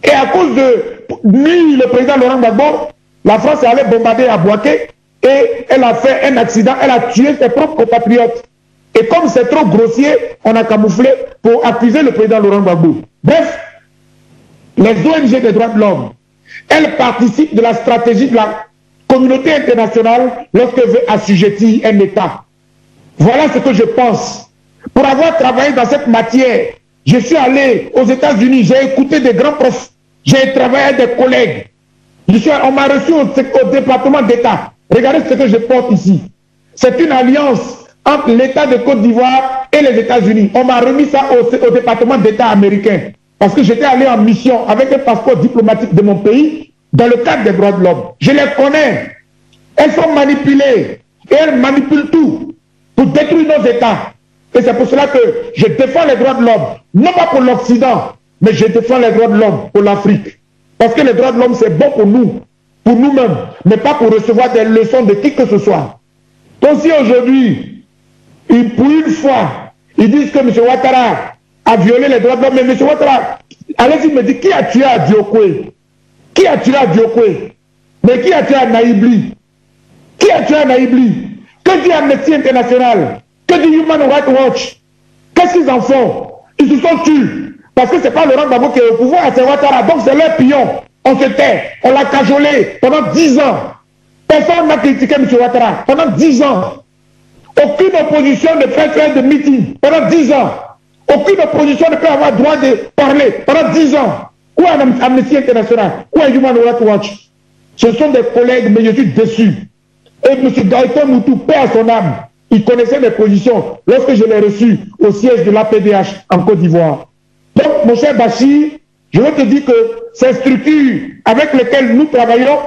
Et à cause de lui, le président Laurent Gbagbo, la France est allée bombarder à Bouaké et elle a fait un accident, elle a tué ses propres compatriotes. Et comme c'est trop grossier, on a camouflé pour accuser le président Laurent Gbagbo. Bref, les ONG des droits de l'homme, elles participent de la stratégie de la communauté internationale lorsqu'elle veut assujettir un État. Voilà ce que je pense. Pour avoir travaillé dans cette matière, je suis allé aux États-Unis, j'ai écouté des grands profs, j'ai travaillé avec des collègues. On m'a reçu au département d'État. Regardez ce que je porte ici. C'est une alliance entre l'État de Côte d'Ivoire et les États-Unis. On m'a remis ça au département d'État américain. parce que j'étais allé en mission avec un passeport diplomatique de mon pays dans le cadre des droits de l'homme. Je les connais. Elles sont manipulées et elles manipulent tout pour détruire nos États. Et c'est pour cela que je défends les droits de l'homme, non pas pour l'Occident, mais je défends les droits de l'homme pour l'Afrique. Parce que les droits de l'homme, c'est bon pour nous, pour nous-mêmes, mais pas pour recevoir des leçons de qui que ce soit. Donc si aujourd'hui, pour une fois, ils disent que M. Ouattara a violé les droits de l'homme, mais M. Ouattara, allez-y me dire, qui a tué à Diokwe? Qui a tué à Diokwe? Mais qui a tué à Naïbli? Qui a tué à Naïbli? Que dit Amnesty International? Que dit Human Rights Watch? Qu'est-ce qu'ils en font? Ils se sont tués. Parce que ce n'est pas Laurent Gbagbo qui est au pouvoir, c'est Ouattara. Donc c'est leur pion. On se tait. On l'a cajolé pendant 10 ans. Personne n'a critiqué M. Ouattara pendant 10 ans. Aucune opposition ne peut faire de meeting pendant 10 ans. Aucune opposition ne peut avoir droit de parler pendant 10 ans. Où est Amnesty International? Où est Human Rights Watch? Ce sont des collègues, mais je suis déçu. Et M. Gaëtan Moutou, paix à son âme, il connaissait mes positions lorsque je l'ai reçu au siège de l'APDH en Côte d'Ivoire. Donc, mon cher Bachir, je veux te dire que ces structures avec lesquelles nous travaillons,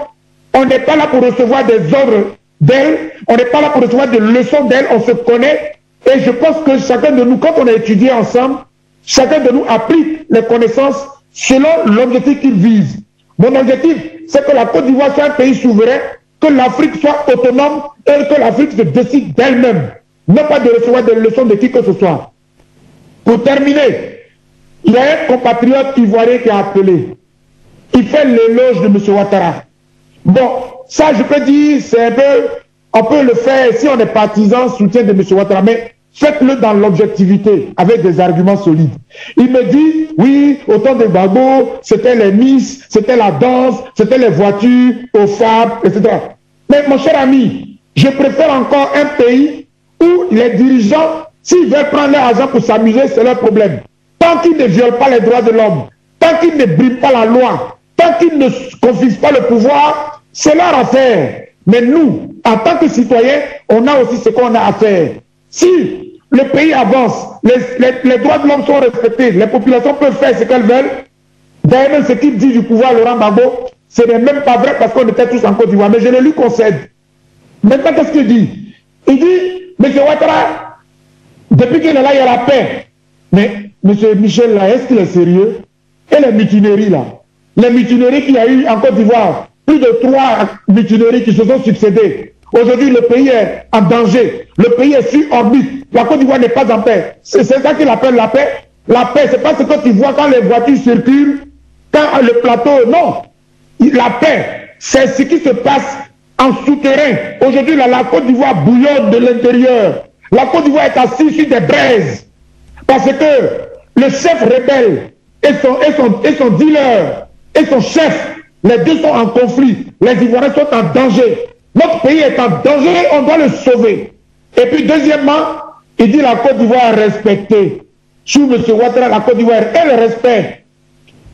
on n'est pas là pour recevoir des ordres d'elles, on n'est pas là pour recevoir des leçons d'elles, on se connaît. Et je pense que chacun de nous, quand on a étudié ensemble, chacun de nous applique les connaissances selon l'objectif qu'il vise. Mon objectif, c'est que la Côte d'Ivoire soit un pays souverain, que l'Afrique soit autonome et que l'Afrique se décide d'elle-même. Non pas de recevoir des leçons de qui que ce soit. Pour terminer, il y a un compatriote ivoirien qui a appelé. Il fait l'éloge de M. Ouattara. Bon, ça je peux dire, c'est un peu, on peut le faire si on est partisan, soutien de M. Ouattara, mais faites-le dans l'objectivité, avec des arguments solides. Il me dit, oui, au temps de Gbagbo, c'était les miss, c'était la danse, c'était les voitures, aux femmes, etc. Mais mon cher ami, je préfère encore un pays où les dirigeants, s'ils veulent prendre leur argent pour s'amuser, c'est leur problème. Tant qu'ils ne violent pas les droits de l'homme, tant qu'ils ne briment pas la loi, tant qu'ils ne confisquent pas le pouvoir, c'est leur affaire. Mais nous, en tant que citoyens, on a aussi ce qu'on a à faire. Si le pays avance, les droits de l'homme sont respectés, les populations peuvent faire ce qu'elles veulent, d'ailleurs même ce qu'il dit du pouvoir Laurent Gbagbo, ce n'est même pas vrai parce qu'on était tous en Côte d'Ivoire, mais je le lui concède. Maintenant, qu'est-ce qu'il dit? Il dit, M. Ouattara, depuis qu'il est là, il y a la paix. Mais M. Michel, là, est-ce qu'il est sérieux? Et les mutineries, là, les mutineries qu'il y a eu en Côte d'Ivoire, plus de 3 mutineries qui se sont succédées. Aujourd'hui, le pays est en danger. Le pays est sur orbite. La Côte d'Ivoire n'est pas en paix. C'est ça qu'il appelle la paix. La paix, c'est pas ce que tu vois quand les voitures circulent, quand le plateau, non. La paix, c'est ce qui se passe en souterrain. Aujourd'hui, la Côte d'Ivoire bouillonne de l'intérieur. La Côte d'Ivoire est assise sur des braises. Parce que le chef rebelle et son dealer et son chef, les deux sont en conflit. Les Ivoiriens sont en danger. Notre pays est en danger, on doit le sauver. Et puis deuxièmement, il dit la Côte d'Ivoire est respectée. Sous M. Ouattara, la Côte d'Ivoire est le respect.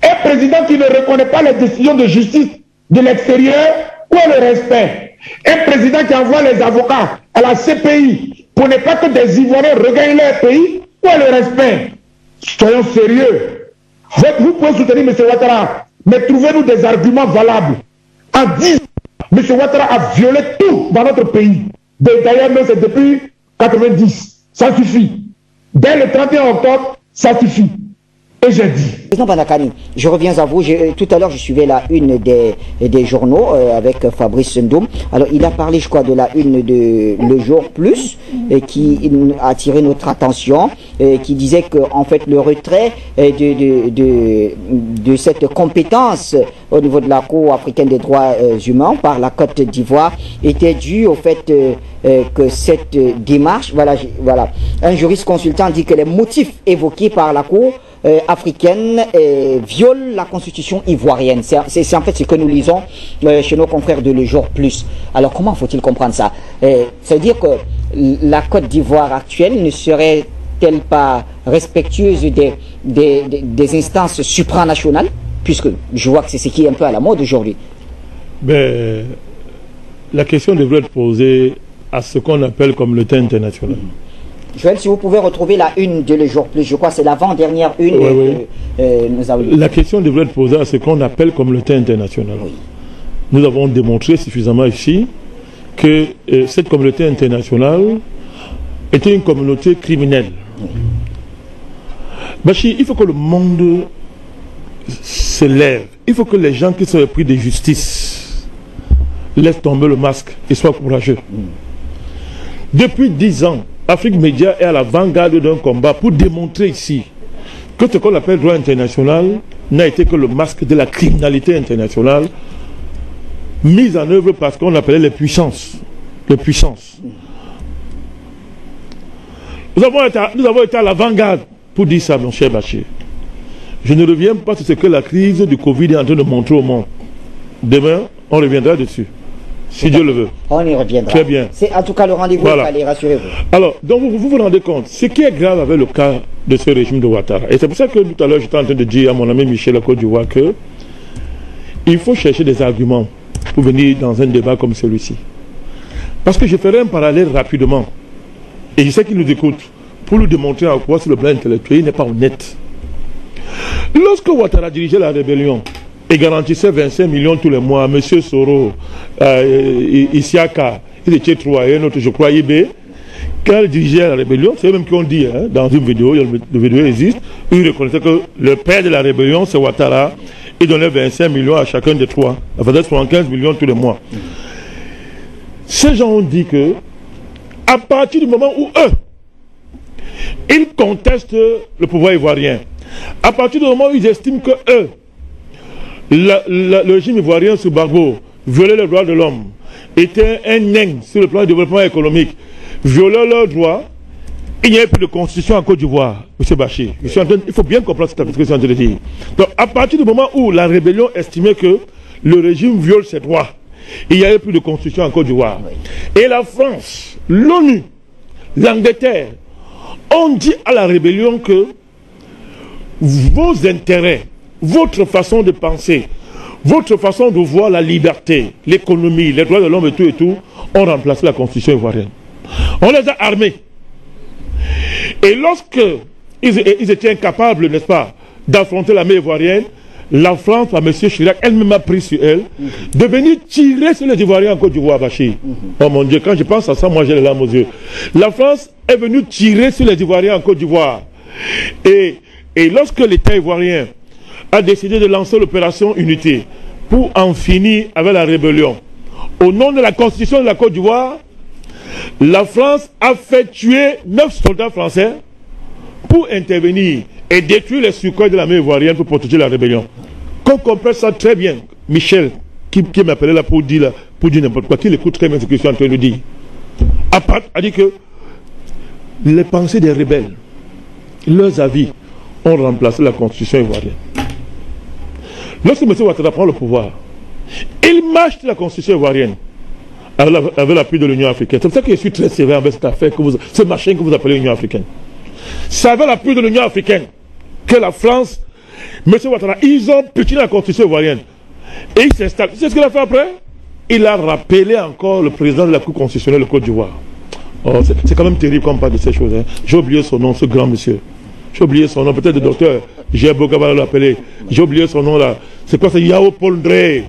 Un président qui ne reconnaît pas les décisions de justice de l'extérieur, où est le respect? Un président qui envoie les avocats à la CPI pour ne pas que des Ivoiriens regagnent leur pays, où est le respect? Soyons sérieux. Vous pouvez soutenir M. Ouattara, mais trouvez-nous des arguments valables. En 10 ans, M. Ouattara a violé tout dans notre pays. D'ailleurs, même c'est depuis 90. Ça suffit. Dès le 31 octobre, ça suffit. Et j'ai dit. Président Banakani, je reviens à vous. Tout à l'heure, je suivais la une des journaux avec Fabrice Ndoum. Alors, il a parlé, je crois, de la une de Le Jour Plus, qui a attiré notre attention, qui disait que, en fait, le retrait de cette compétence au niveau de la Cour africaine des droits humains par la Côte d'Ivoire était dû au fait que cette démarche, voilà, un juriste consultant dit que les motifs évoqués par la Cour africaine viole la constitution ivoirienne. C'est en fait ce que nous lisons chez nos confrères de Le Jour Plus. Alors comment faut-il comprendre ça? C'est-à-dire que la Côte d'Ivoire actuelle ne serait-elle pas respectueuse des instances supranationales, puisque je vois que c'est ce qui est un peu à la mode aujourd'hui? Ben, la question devrait être posée à ce qu'on appelle comme le temps international. Joël, si vous pouvez retrouver la une de Le Jour Plus, je crois que c'est l'avant-dernière une La question devrait être posée à ce qu'on appelle communauté internationale. Oui. Nous avons démontré suffisamment ici que cette communauté internationale était une communauté criminelle. Oui. Bachir, il faut que le monde se lève. Il faut que les gens qui sont épris de justice laissent tomber le masque et soient courageux. Depuis 10 ans, Afrique Média est à l'avant-garde d'un combat pour démontrer ici que ce qu'on appelle droit international n'a été que le masque de la criminalité internationale mise en œuvre parce qu'on appelait les puissances. Les puissances. Nous avons été à l'avant-garde pour dire ça, mon cher Bachir. Je ne reviens pas sur ce que la crise du Covid est en train de montrer au monde. Demain, on reviendra dessus. Si Dieu le veut. On y reviendra. Très bien. C'est en tout cas le rendez-vous, Voilà. allez, rassurez-vous. Alors, donc vous vous rendez compte, ce qui est grave avec le cas de ce régime de Ouattara, et c'est pour ça que tout à l'heure j'étais en train de dire à mon ami Michel à Côte d'Ivoire que il faut chercher des arguments pour venir dans un débat comme celui-ci. Parce que je ferai un parallèle rapidement, et je sais qu'il nous écoute, pour lui démontrer en quoi sur le plan intellectuel il n'est pas honnête. Lorsque Ouattara dirigeait la rébellion et garantissait 25 millions tous les mois à M. Soro, Isiaka, il était 3 et un autre, je crois, IB, quand il dirigeait la rébellion, c'est eux-mêmes qui ont dit, hein, dans une vidéo, la vidéo existe, ils reconnaissaient que le père de la rébellion, c'est Ouattara, il donnait 25 millions à chacun des 3, ça faisait 75 millions tous les mois. Ces gens ont dit que, à partir du moment où eux, ils contestent le pouvoir ivoirien, à partir du moment où ils estiment que eux, le régime ivoirien sous Gbagbo violait les droits de l'homme, était un nain sur le plan du développement économique, violait leurs droits, il n'y avait plus de constitution en Côte d'Ivoire, M. Bachir. Il faut bien comprendre ce que je suis en train de dire. Donc, à partir du moment où la rébellion estimait que le régime viole ses droits, il n'y avait plus de constitution en Côte d'Ivoire. Et la France, l'ONU, l'Angleterre, ont dit à la rébellion que vos intérêts, votre façon de penser, votre façon de voir la liberté, l'économie, les droits de l'homme et tout, ont remplacé la constitution ivoirienne. On les a armés. Et lorsque ils étaient incapables, n'est-ce pas, d'affronter l'armée ivoirienne, la France, par M. Chirac, elle-même a pris sur elle de venir tirer sur les Ivoiriens en Côte d'Ivoire, Bachir. Oh mon Dieu, quand je pense à ça, moi j'ai les larmes aux yeux. La France est venue tirer sur les Ivoiriens en Côte d'Ivoire. Et lorsque l'État ivoirien a décidé de lancer l'opération Unité pour en finir avec la rébellion, au nom de la constitution de la Côte d'Ivoire, la France a fait tuer 9 soldats français pour intervenir et détruire les sucres de l'armée ivoirienne pour protéger la rébellion. Qu'on comprenne ça très bien, Michel, qui m'appelait là pour dire n'importe quoi, qui écoute très bien ce que je suis en train de dire, a dit que les pensées des rebelles, leurs avis, ont remplacé la constitution ivoirienne. Lorsque M. Ouattara prend le pouvoir, il marche de la constitution ivoirienne avec l'appui de l'Union africaine. C'est pour ça que je suis très sévère avec cette affaire, ce machin que vous appelez l'Union africaine. C'est avec l'appui de l'Union africaine que la France, M. Ouattara, ils ont piétiné la constitution ivoirienne. Et il s'installe. C'est ce qu'il a fait après? Il a rappelé encore le président de la Cour constitutionnelle de Côte d'Ivoire. Oh, c'est quand même terrible quand on parle de ces choses. Hein. J'ai oublié son nom, ce grand monsieur. J'ai oublié son nom, peut-être le docteur Gébo va l'appeler. J'ai oublié son nom là. C'est quoi? C'est Yao Paul Ndré.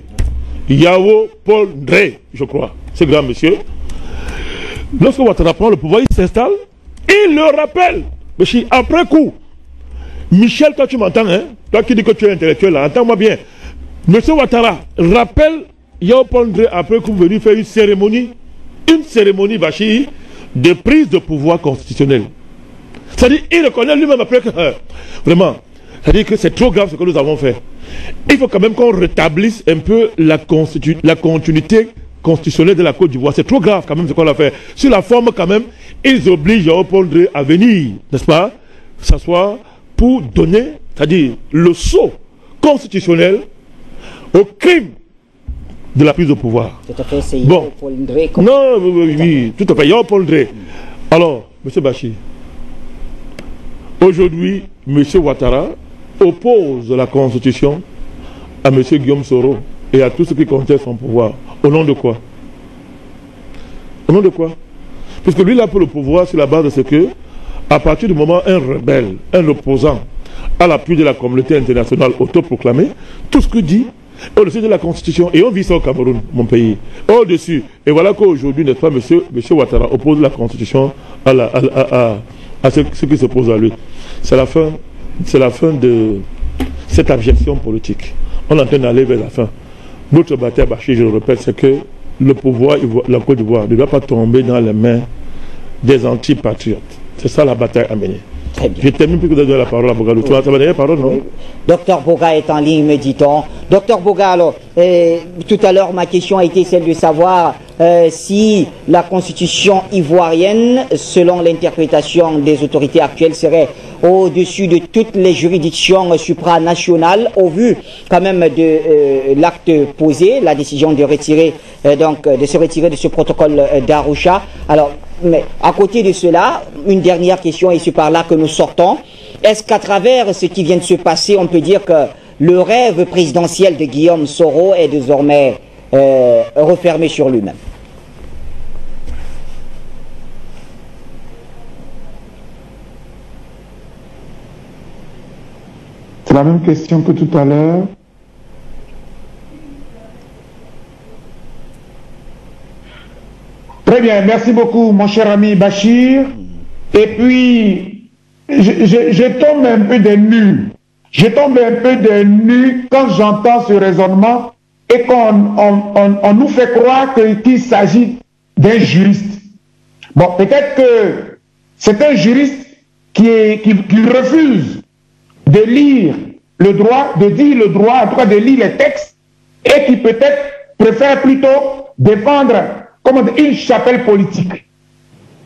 Yao Paul Ndré, je crois. Ce grand monsieur. Lorsque Ouattara prend le pouvoir, il s'installe. Il le rappelle. Mais après coup, Michel, toi tu m'entends, hein? Toi qui dis que tu es intellectuel là, entends-moi bien. Monsieur Ouattara rappelle Yao Paul Ndré après coup venu faire une cérémonie, Bachir, de prise de pouvoir constitutionnel. C'est-à-dire, il reconnaît lui-même après que, vraiment, c'est-à-dire que c'est trop grave ce que nous avons fait. Il faut quand même qu'on rétablisse un peu la continuité constitutionnelle de la Côte d'Ivoire. C'est trop grave quand même ce qu'on a fait. Sur la forme quand même, ils obligent Yao Paul Ndré à venir, n'est-ce pas, s'asseoir pour donner, c'est-à-dire le sceau constitutionnel au crime de la prise de pouvoir. Tout à fait, c'est bon. Yao Paul Ndré. Non, oui, tout à fait, Yao Paul Ndré. Alors, M. Bachir, aujourd'hui, M. Ouattara oppose la Constitution à M. Guillaume Soro et à tout ce qui conteste son pouvoir. Au nom de quoi? Au nom de quoi? Puisque lui, il a pris le pouvoir sur la base de ce que, à partir du moment où un rebelle, un opposant, à l'appui de la communauté internationale autoproclamée, tout ce que dit au-dessus de la Constitution. Et on vit ça au Cameroun, mon pays. Au-dessus. Et voilà qu'aujourd'hui, n'est-ce pas, monsieur Ouattara oppose la Constitution à ce qui s'oppose à lui. C'est la fin de cette abjection politique. On est en train d'aller vers la fin. Notre bataille, Bachir, je le répète, c'est que le pouvoir, la Côte d'Ivoire, ne doit pas tomber dans les mains des antipatriotes. C'est ça la bataille à mener. Très bien. Je termine plus que de donner la parole à Boga. Tu as la dernière parole, non? Docteur Boga est en ligne, me dit-on. Docteur Boga, alors, tout à l'heure, ma question a été celle de savoir si la constitution ivoirienne, selon l'interprétation des autorités actuelles, serait au-dessus de toutes les juridictions supranationales, au vu quand même de l'acte posé, la décision de retirer, de se retirer de ce protocole d'Arusha. Alors, mais à côté de cela, une dernière question, et c'est par là que nous sortons. Est-ce qu'à travers ce qui vient de se passer, on peut dire que le rêve présidentiel de Guillaume Soro est désormais refermé sur lui-même? C'est la même question que tout à l'heure. Très bien, merci beaucoup mon cher ami Bachir. Et puis, je tombe un peu des nues. Je tombe un peu des nues quand j'entends ce raisonnement et qu'on nous fait croire qu'il s'agit d'un juriste. Bon, peut-être que c'est un juriste qui refuse de lire le droit, de dire le droit, en tout cas de lire les textes, et qui peut-être préfère plutôt défendre une chapelle politique.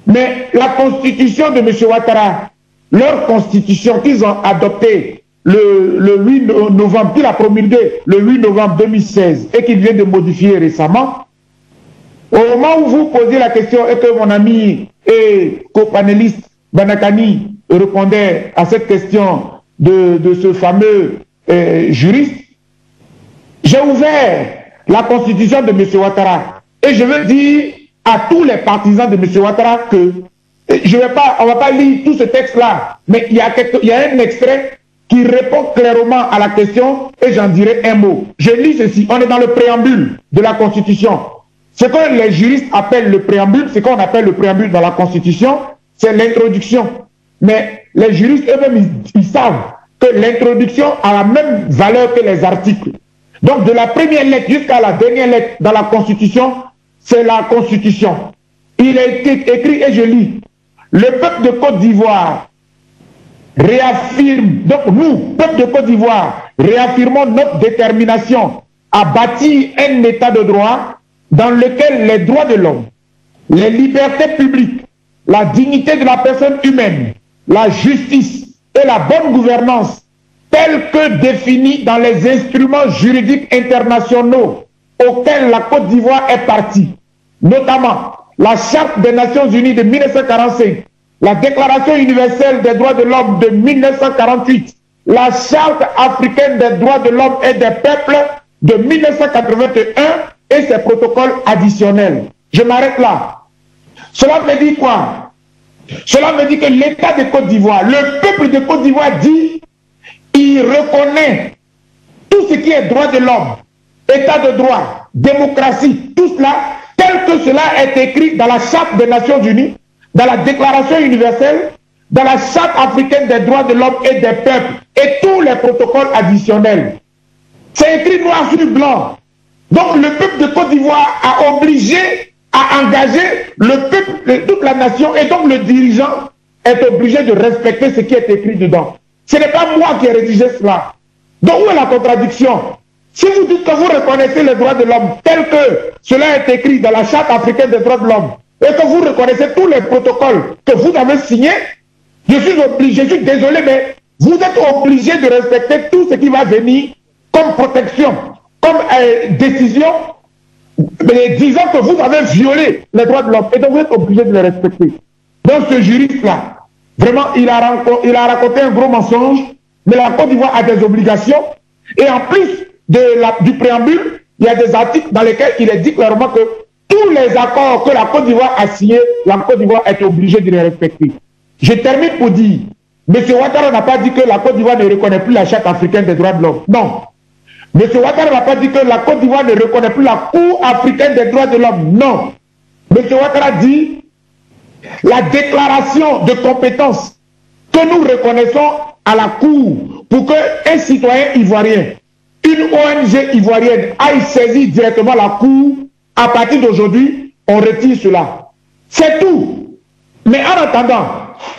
Mais la constitution de M. Ouattara, leur constitution qu'ils ont adoptée le 8 novembre, qu'il a promulguée le 8 novembre 2016 et qu'il vient de modifier récemment, au moment où vous posez la question et que mon ami et copanéliste Banakani répondait à cette question de ce fameux juriste, j'ai ouvert la constitution de M. Ouattara. Et je veux dire à tous les partisans de M. Ouattara que on ne va pas lire tout ce texte-là, mais il y a un extrait qui répond clairement à la question et j'en dirai un mot. Je lis ceci, on est dans le préambule de la Constitution. Ce que les juristes appellent le préambule, ce qu'on appelle le préambule dans la Constitution, c'est l'introduction. Mais les juristes eux-mêmes, ils savent que l'introduction a la même valeur que les articles. Donc de la première lettre jusqu'à la dernière lettre dans la Constitution, c'est la Constitution. Il est écrit, et je lis, le peuple de Côte d'Ivoire réaffirme, donc nous, peuple de Côte d'Ivoire, réaffirmons notre détermination à bâtir un état de droit dans lequel les droits de l'homme, les libertés publiques, la dignité de la personne humaine, la justice et la bonne gouvernance, telles que définies dans les instruments juridiques internationaux auxquels la Côte d'Ivoire est partie, notamment la Charte des Nations Unies de 1945, la Déclaration universelle des droits de l'homme de 1948, la Charte africaine des droits de l'homme et des peuples de 1981 et ses protocoles additionnels. Je m'arrête là. Cela veut dire quoi? Cela veut dire que l'État de Côte d'Ivoire, le peuple de Côte d'Ivoire dit, il reconnaît tout ce qui est droit de l'homme, état de droit, démocratie, tout cela, tel que cela est écrit dans la Charte des Nations Unies, dans la Déclaration universelle, dans la Charte africaine des droits de l'homme et des peuples, et tous les protocoles additionnels. C'est écrit noir sur blanc. Donc le peuple de Côte d'Ivoire a obligé à engager le peuple, toute la nation, et donc le dirigeant est obligé de respecter ce qui est écrit dedans. Ce n'est pas moi qui ai rédigé cela. Donc où est la contradiction? Si vous dites que vous reconnaissez les droits de l'homme tel que cela est écrit dans la Charte africaine des droits de l'homme, et que vous reconnaissez tous les protocoles que vous avez signés, je suis désolé, mais vous êtes obligé de respecter tout ce qui va venir comme protection, comme décision, disant que vous avez violé les droits de l'homme, et donc vous êtes obligé de les respecter. Donc ce juriste-là, vraiment, il a raconté un gros mensonge, mais la Côte d'Ivoire a des obligations, et en plus du préambule, il y a des articles dans lesquels il est dit clairement que tous les accords que la Côte d'Ivoire a signés, la Côte d'Ivoire est obligée de les respecter. Je termine pour dire M. Ouattara n'a pas dit que la Côte d'Ivoire ne reconnaît plus la Charte africaine des droits de l'homme. Non. M. Ouattara n'a pas dit que la Côte d'Ivoire ne reconnaît plus la Cour africaine des droits de l'homme. Non. M. Ouattara dit la déclaration de compétence que nous reconnaissons à la Cour pour qu'un citoyen ivoirien, une ONG ivoirienne aille saisir directement la Cour, à partir d'aujourd'hui, on retire cela. C'est tout. Mais en attendant,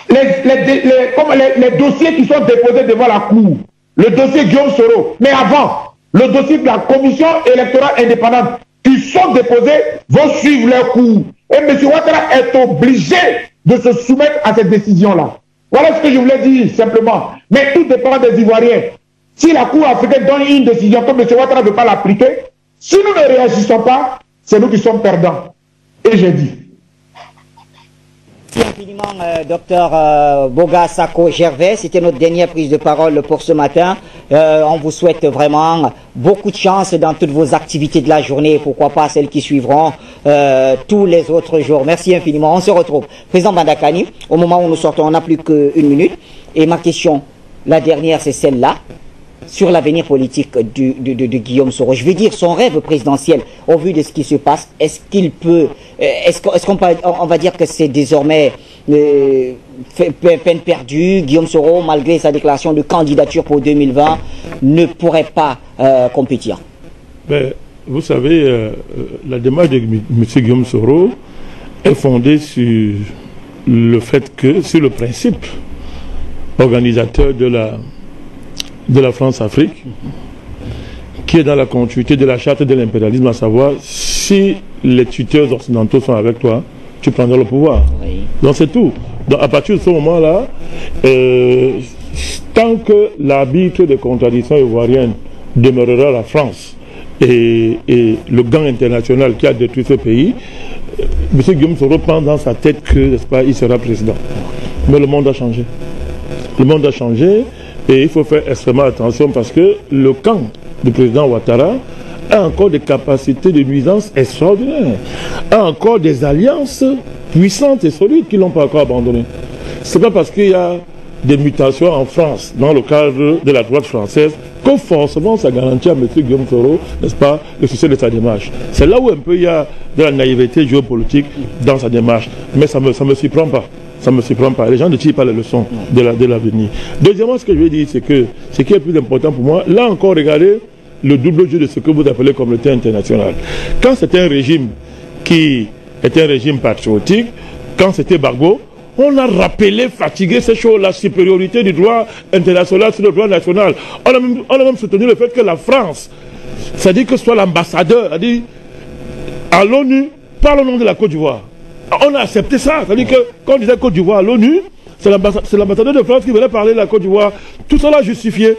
les dossiers qui sont déposés devant la Cour, le dossier Guillaume Soro, mais avant, le dossier de la Commission électorale indépendante, qui sont déposés, vont suivre leur cours. Et M. Ouattara est obligé de se soumettre à cette décision-là. Voilà ce que je voulais dire, simplement. Mais tout dépend des Ivoiriens. Si la Cour africaine donne une décision que M. Ouattara ne veut pas l'appliquer, si nous ne réagissons pas, c'est nous qui sommes perdants. Et j'ai dit. Merci infiniment, docteur Boga Sako Gervais. C'était notre dernière prise de parole pour ce matin. On vous souhaite vraiment beaucoup de chance dans toutes vos activités de la journée, pourquoi pas celles qui suivront tous les autres jours. Merci infiniment. On se retrouve. Président Bandakani, au moment où nous sortons, on n'a plus qu'une minute. Et ma question, la dernière, c'est celle-là. Sur l'avenir politique de Guillaume Soro. Je veux dire, son rêve présidentiel, au vu de ce qui se passe, est-ce qu'il peut, est-ce qu'on va dire que c'est désormais peine perdue? Guillaume Soro, malgré sa déclaration de candidature pour 2020, ne pourrait pas compétir. Ben, vous savez, la démarche de M. Guillaume Soro est fondée sur le fait que, sur le principe organisateur de la France-Afrique, qui est dans la continuité de la charte de l'impérialisme, à savoir, si les tuteurs occidentaux sont avec toi, tu prendras le pouvoir. Oui. Donc c'est tout. Donc à partir de ce moment-là, tant que l'arbitre des contradictions ivoiriennes demeurera la France et le gang international qui a détruit ce pays, M. Guillaume Soro prend dans sa tête que, n'est-ce pas, il sera président. Mais le monde a changé. Le monde a changé. Et il faut faire extrêmement attention parce que le camp du président Ouattara a encore des capacités de nuisance extraordinaires, a encore des alliances puissantes et solides qui ne l'ont pas encore abandonné. Ce n'est pas parce qu'il y a des mutations en France, dans le cadre de la droite française, que forcément ça garantit à M. Guillaume Soro, n'est-ce pas, le succès de sa démarche. C'est là où un peu il y a de la naïveté géopolitique dans sa démarche. Mais ça ne me surprend pas. Ça ne me surprend pas. Les gens ne tirent pas les leçons de l'avenir. Deuxièmement, ce que je veux dire, c'est que ce qui est le plus important pour moi, là encore, regardez le double jeu de ce que vous appelez communauté internationale. Quand c'était un régime qui était un régime patriotique, quand c'était Gbagbo, on a rappelé, fatigué ces choses, la supériorité du droit international sur le droit national. On a même soutenu le fait que la France, c'est-à-dire que ce soit l'ambassadeur, c'est-à-dire à l'ONU, parle au nom de la Côte d'Ivoire. On a accepté ça, c'est-à-dire que quand on disait Côte d'Ivoire à l'ONU, c'est l'ambassadeur de France qui venait parler de la Côte d'Ivoire. Tout cela justifié.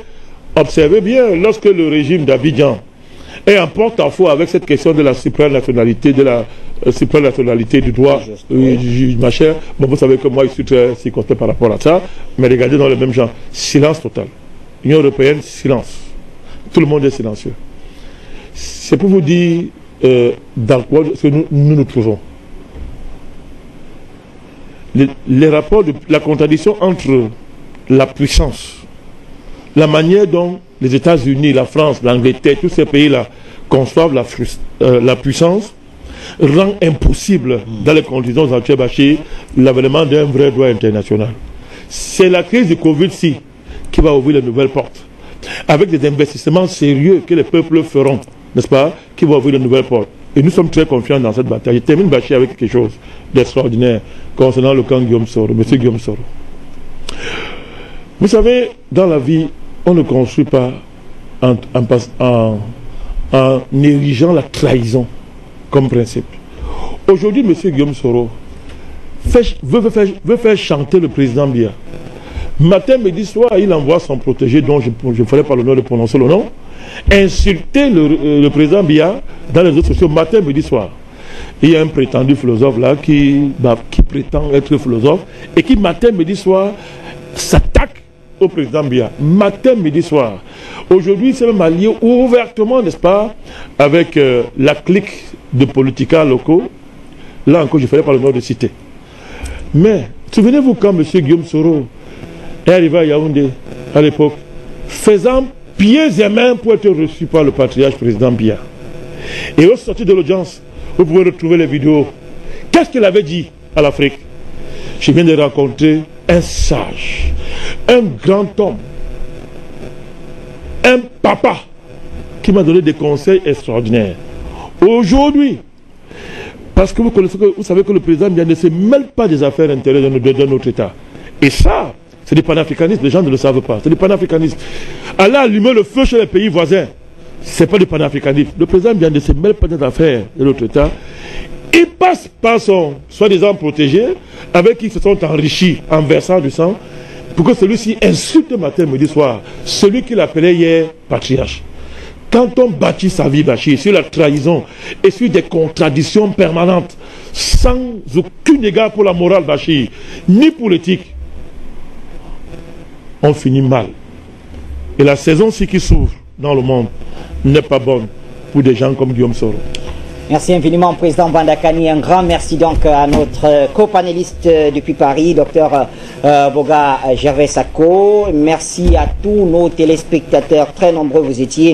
Observez bien, lorsque le régime d'Abidjan est en porte-à-faux avec cette question de la supranationalité, du droit, ma chère, bon, vous savez que moi je suis très circonspect par rapport à ça, mais regardez dans le même genre, silence total. Union européenne, silence. Tout le monde est silencieux. C'est pour vous dire dans quoi nous trouvons. Les rapports de la contradiction entre la puissance, la manière dont les États-Unis, la France, l'Angleterre, tous ces pays-là conçoivent la puissance, rend impossible, dans les conditions actuelles, Bachir, l'avènement d'un vrai droit international. C'est la crise du Covid-ci qui va ouvrir les nouvelles portes, avec des investissements sérieux que les peuples feront, n'est-ce pas, qui vont ouvrir de nouvelles portes. Et nous sommes très confiants dans cette bataille. Je termine, Bachir, avec quelque chose d'extraordinaire concernant le camp Guillaume Soro, M. Guillaume Soro. Vous savez, dans la vie, on ne construit pas en érigeant la trahison comme principe. Aujourd'hui, M. Guillaume Soro veut faire chanter le président Biya. Matin, midi, soir, il envoie son protégé, dont je ne ferai pas l'honneur de prononcer le nom, insulter le président Biya dans les réseaux sociaux, matin, midi, soir. Il y a un prétendu philosophe là qui prétend être philosophe et qui, matin, midi, soir, s'attaque au président Biya. Matin, midi, soir. Aujourd'hui, c'est même allié ouvertement, n'est-ce pas, avec la clique de politiciens locaux. Là encore, je ne ferai pas l'honneur de citer. Mais, souvenez-vous quand M. Guillaume Soro est arrivé à Yaoundé à l'époque, faisant pieds et mains pour être reçu par le patriarche président Biya. Et au sortir de l'audience, vous pouvez retrouver les vidéos. Qu'est-ce qu'il avait dit à l'Afrique? Je viens de rencontrer un sage, un grand homme, un papa qui m'a donné des conseils extraordinaires. Aujourd'hui, parce que vous savez que le président Biya ne se mêle pas des affaires intérieures de notre État. Et ça, c'est du panafricanisme, les gens ne le savent pas. C'est du panafricanisme. Aller allumer le feu chez les pays voisins, c'est pas du panafricanisme. Le président Biya ne se mêle pas des affaires de notre État. Il passe par son soi-disant protégé, avec qui ils se sont enrichis en versant du sang, pour que celui-ci insulte matin, midi, soir, celui qu'il appelait hier patriarche. Quand on bâtit sa vie, Bachir, sur la trahison et sur des contradictions permanentes, sans aucun égard pour la morale, Bachir, ni pour l'éthique, on finit mal. Et la saison-ci qui s'ouvre dans le monde n'est pas bonne pour des gens comme Guillaume Soro. Merci infiniment, Président Bandakani. Un grand merci donc à notre co-panéliste depuis Paris, Dr Boga Gervais Sako. Merci à tous nos téléspectateurs, très nombreux vous étiez.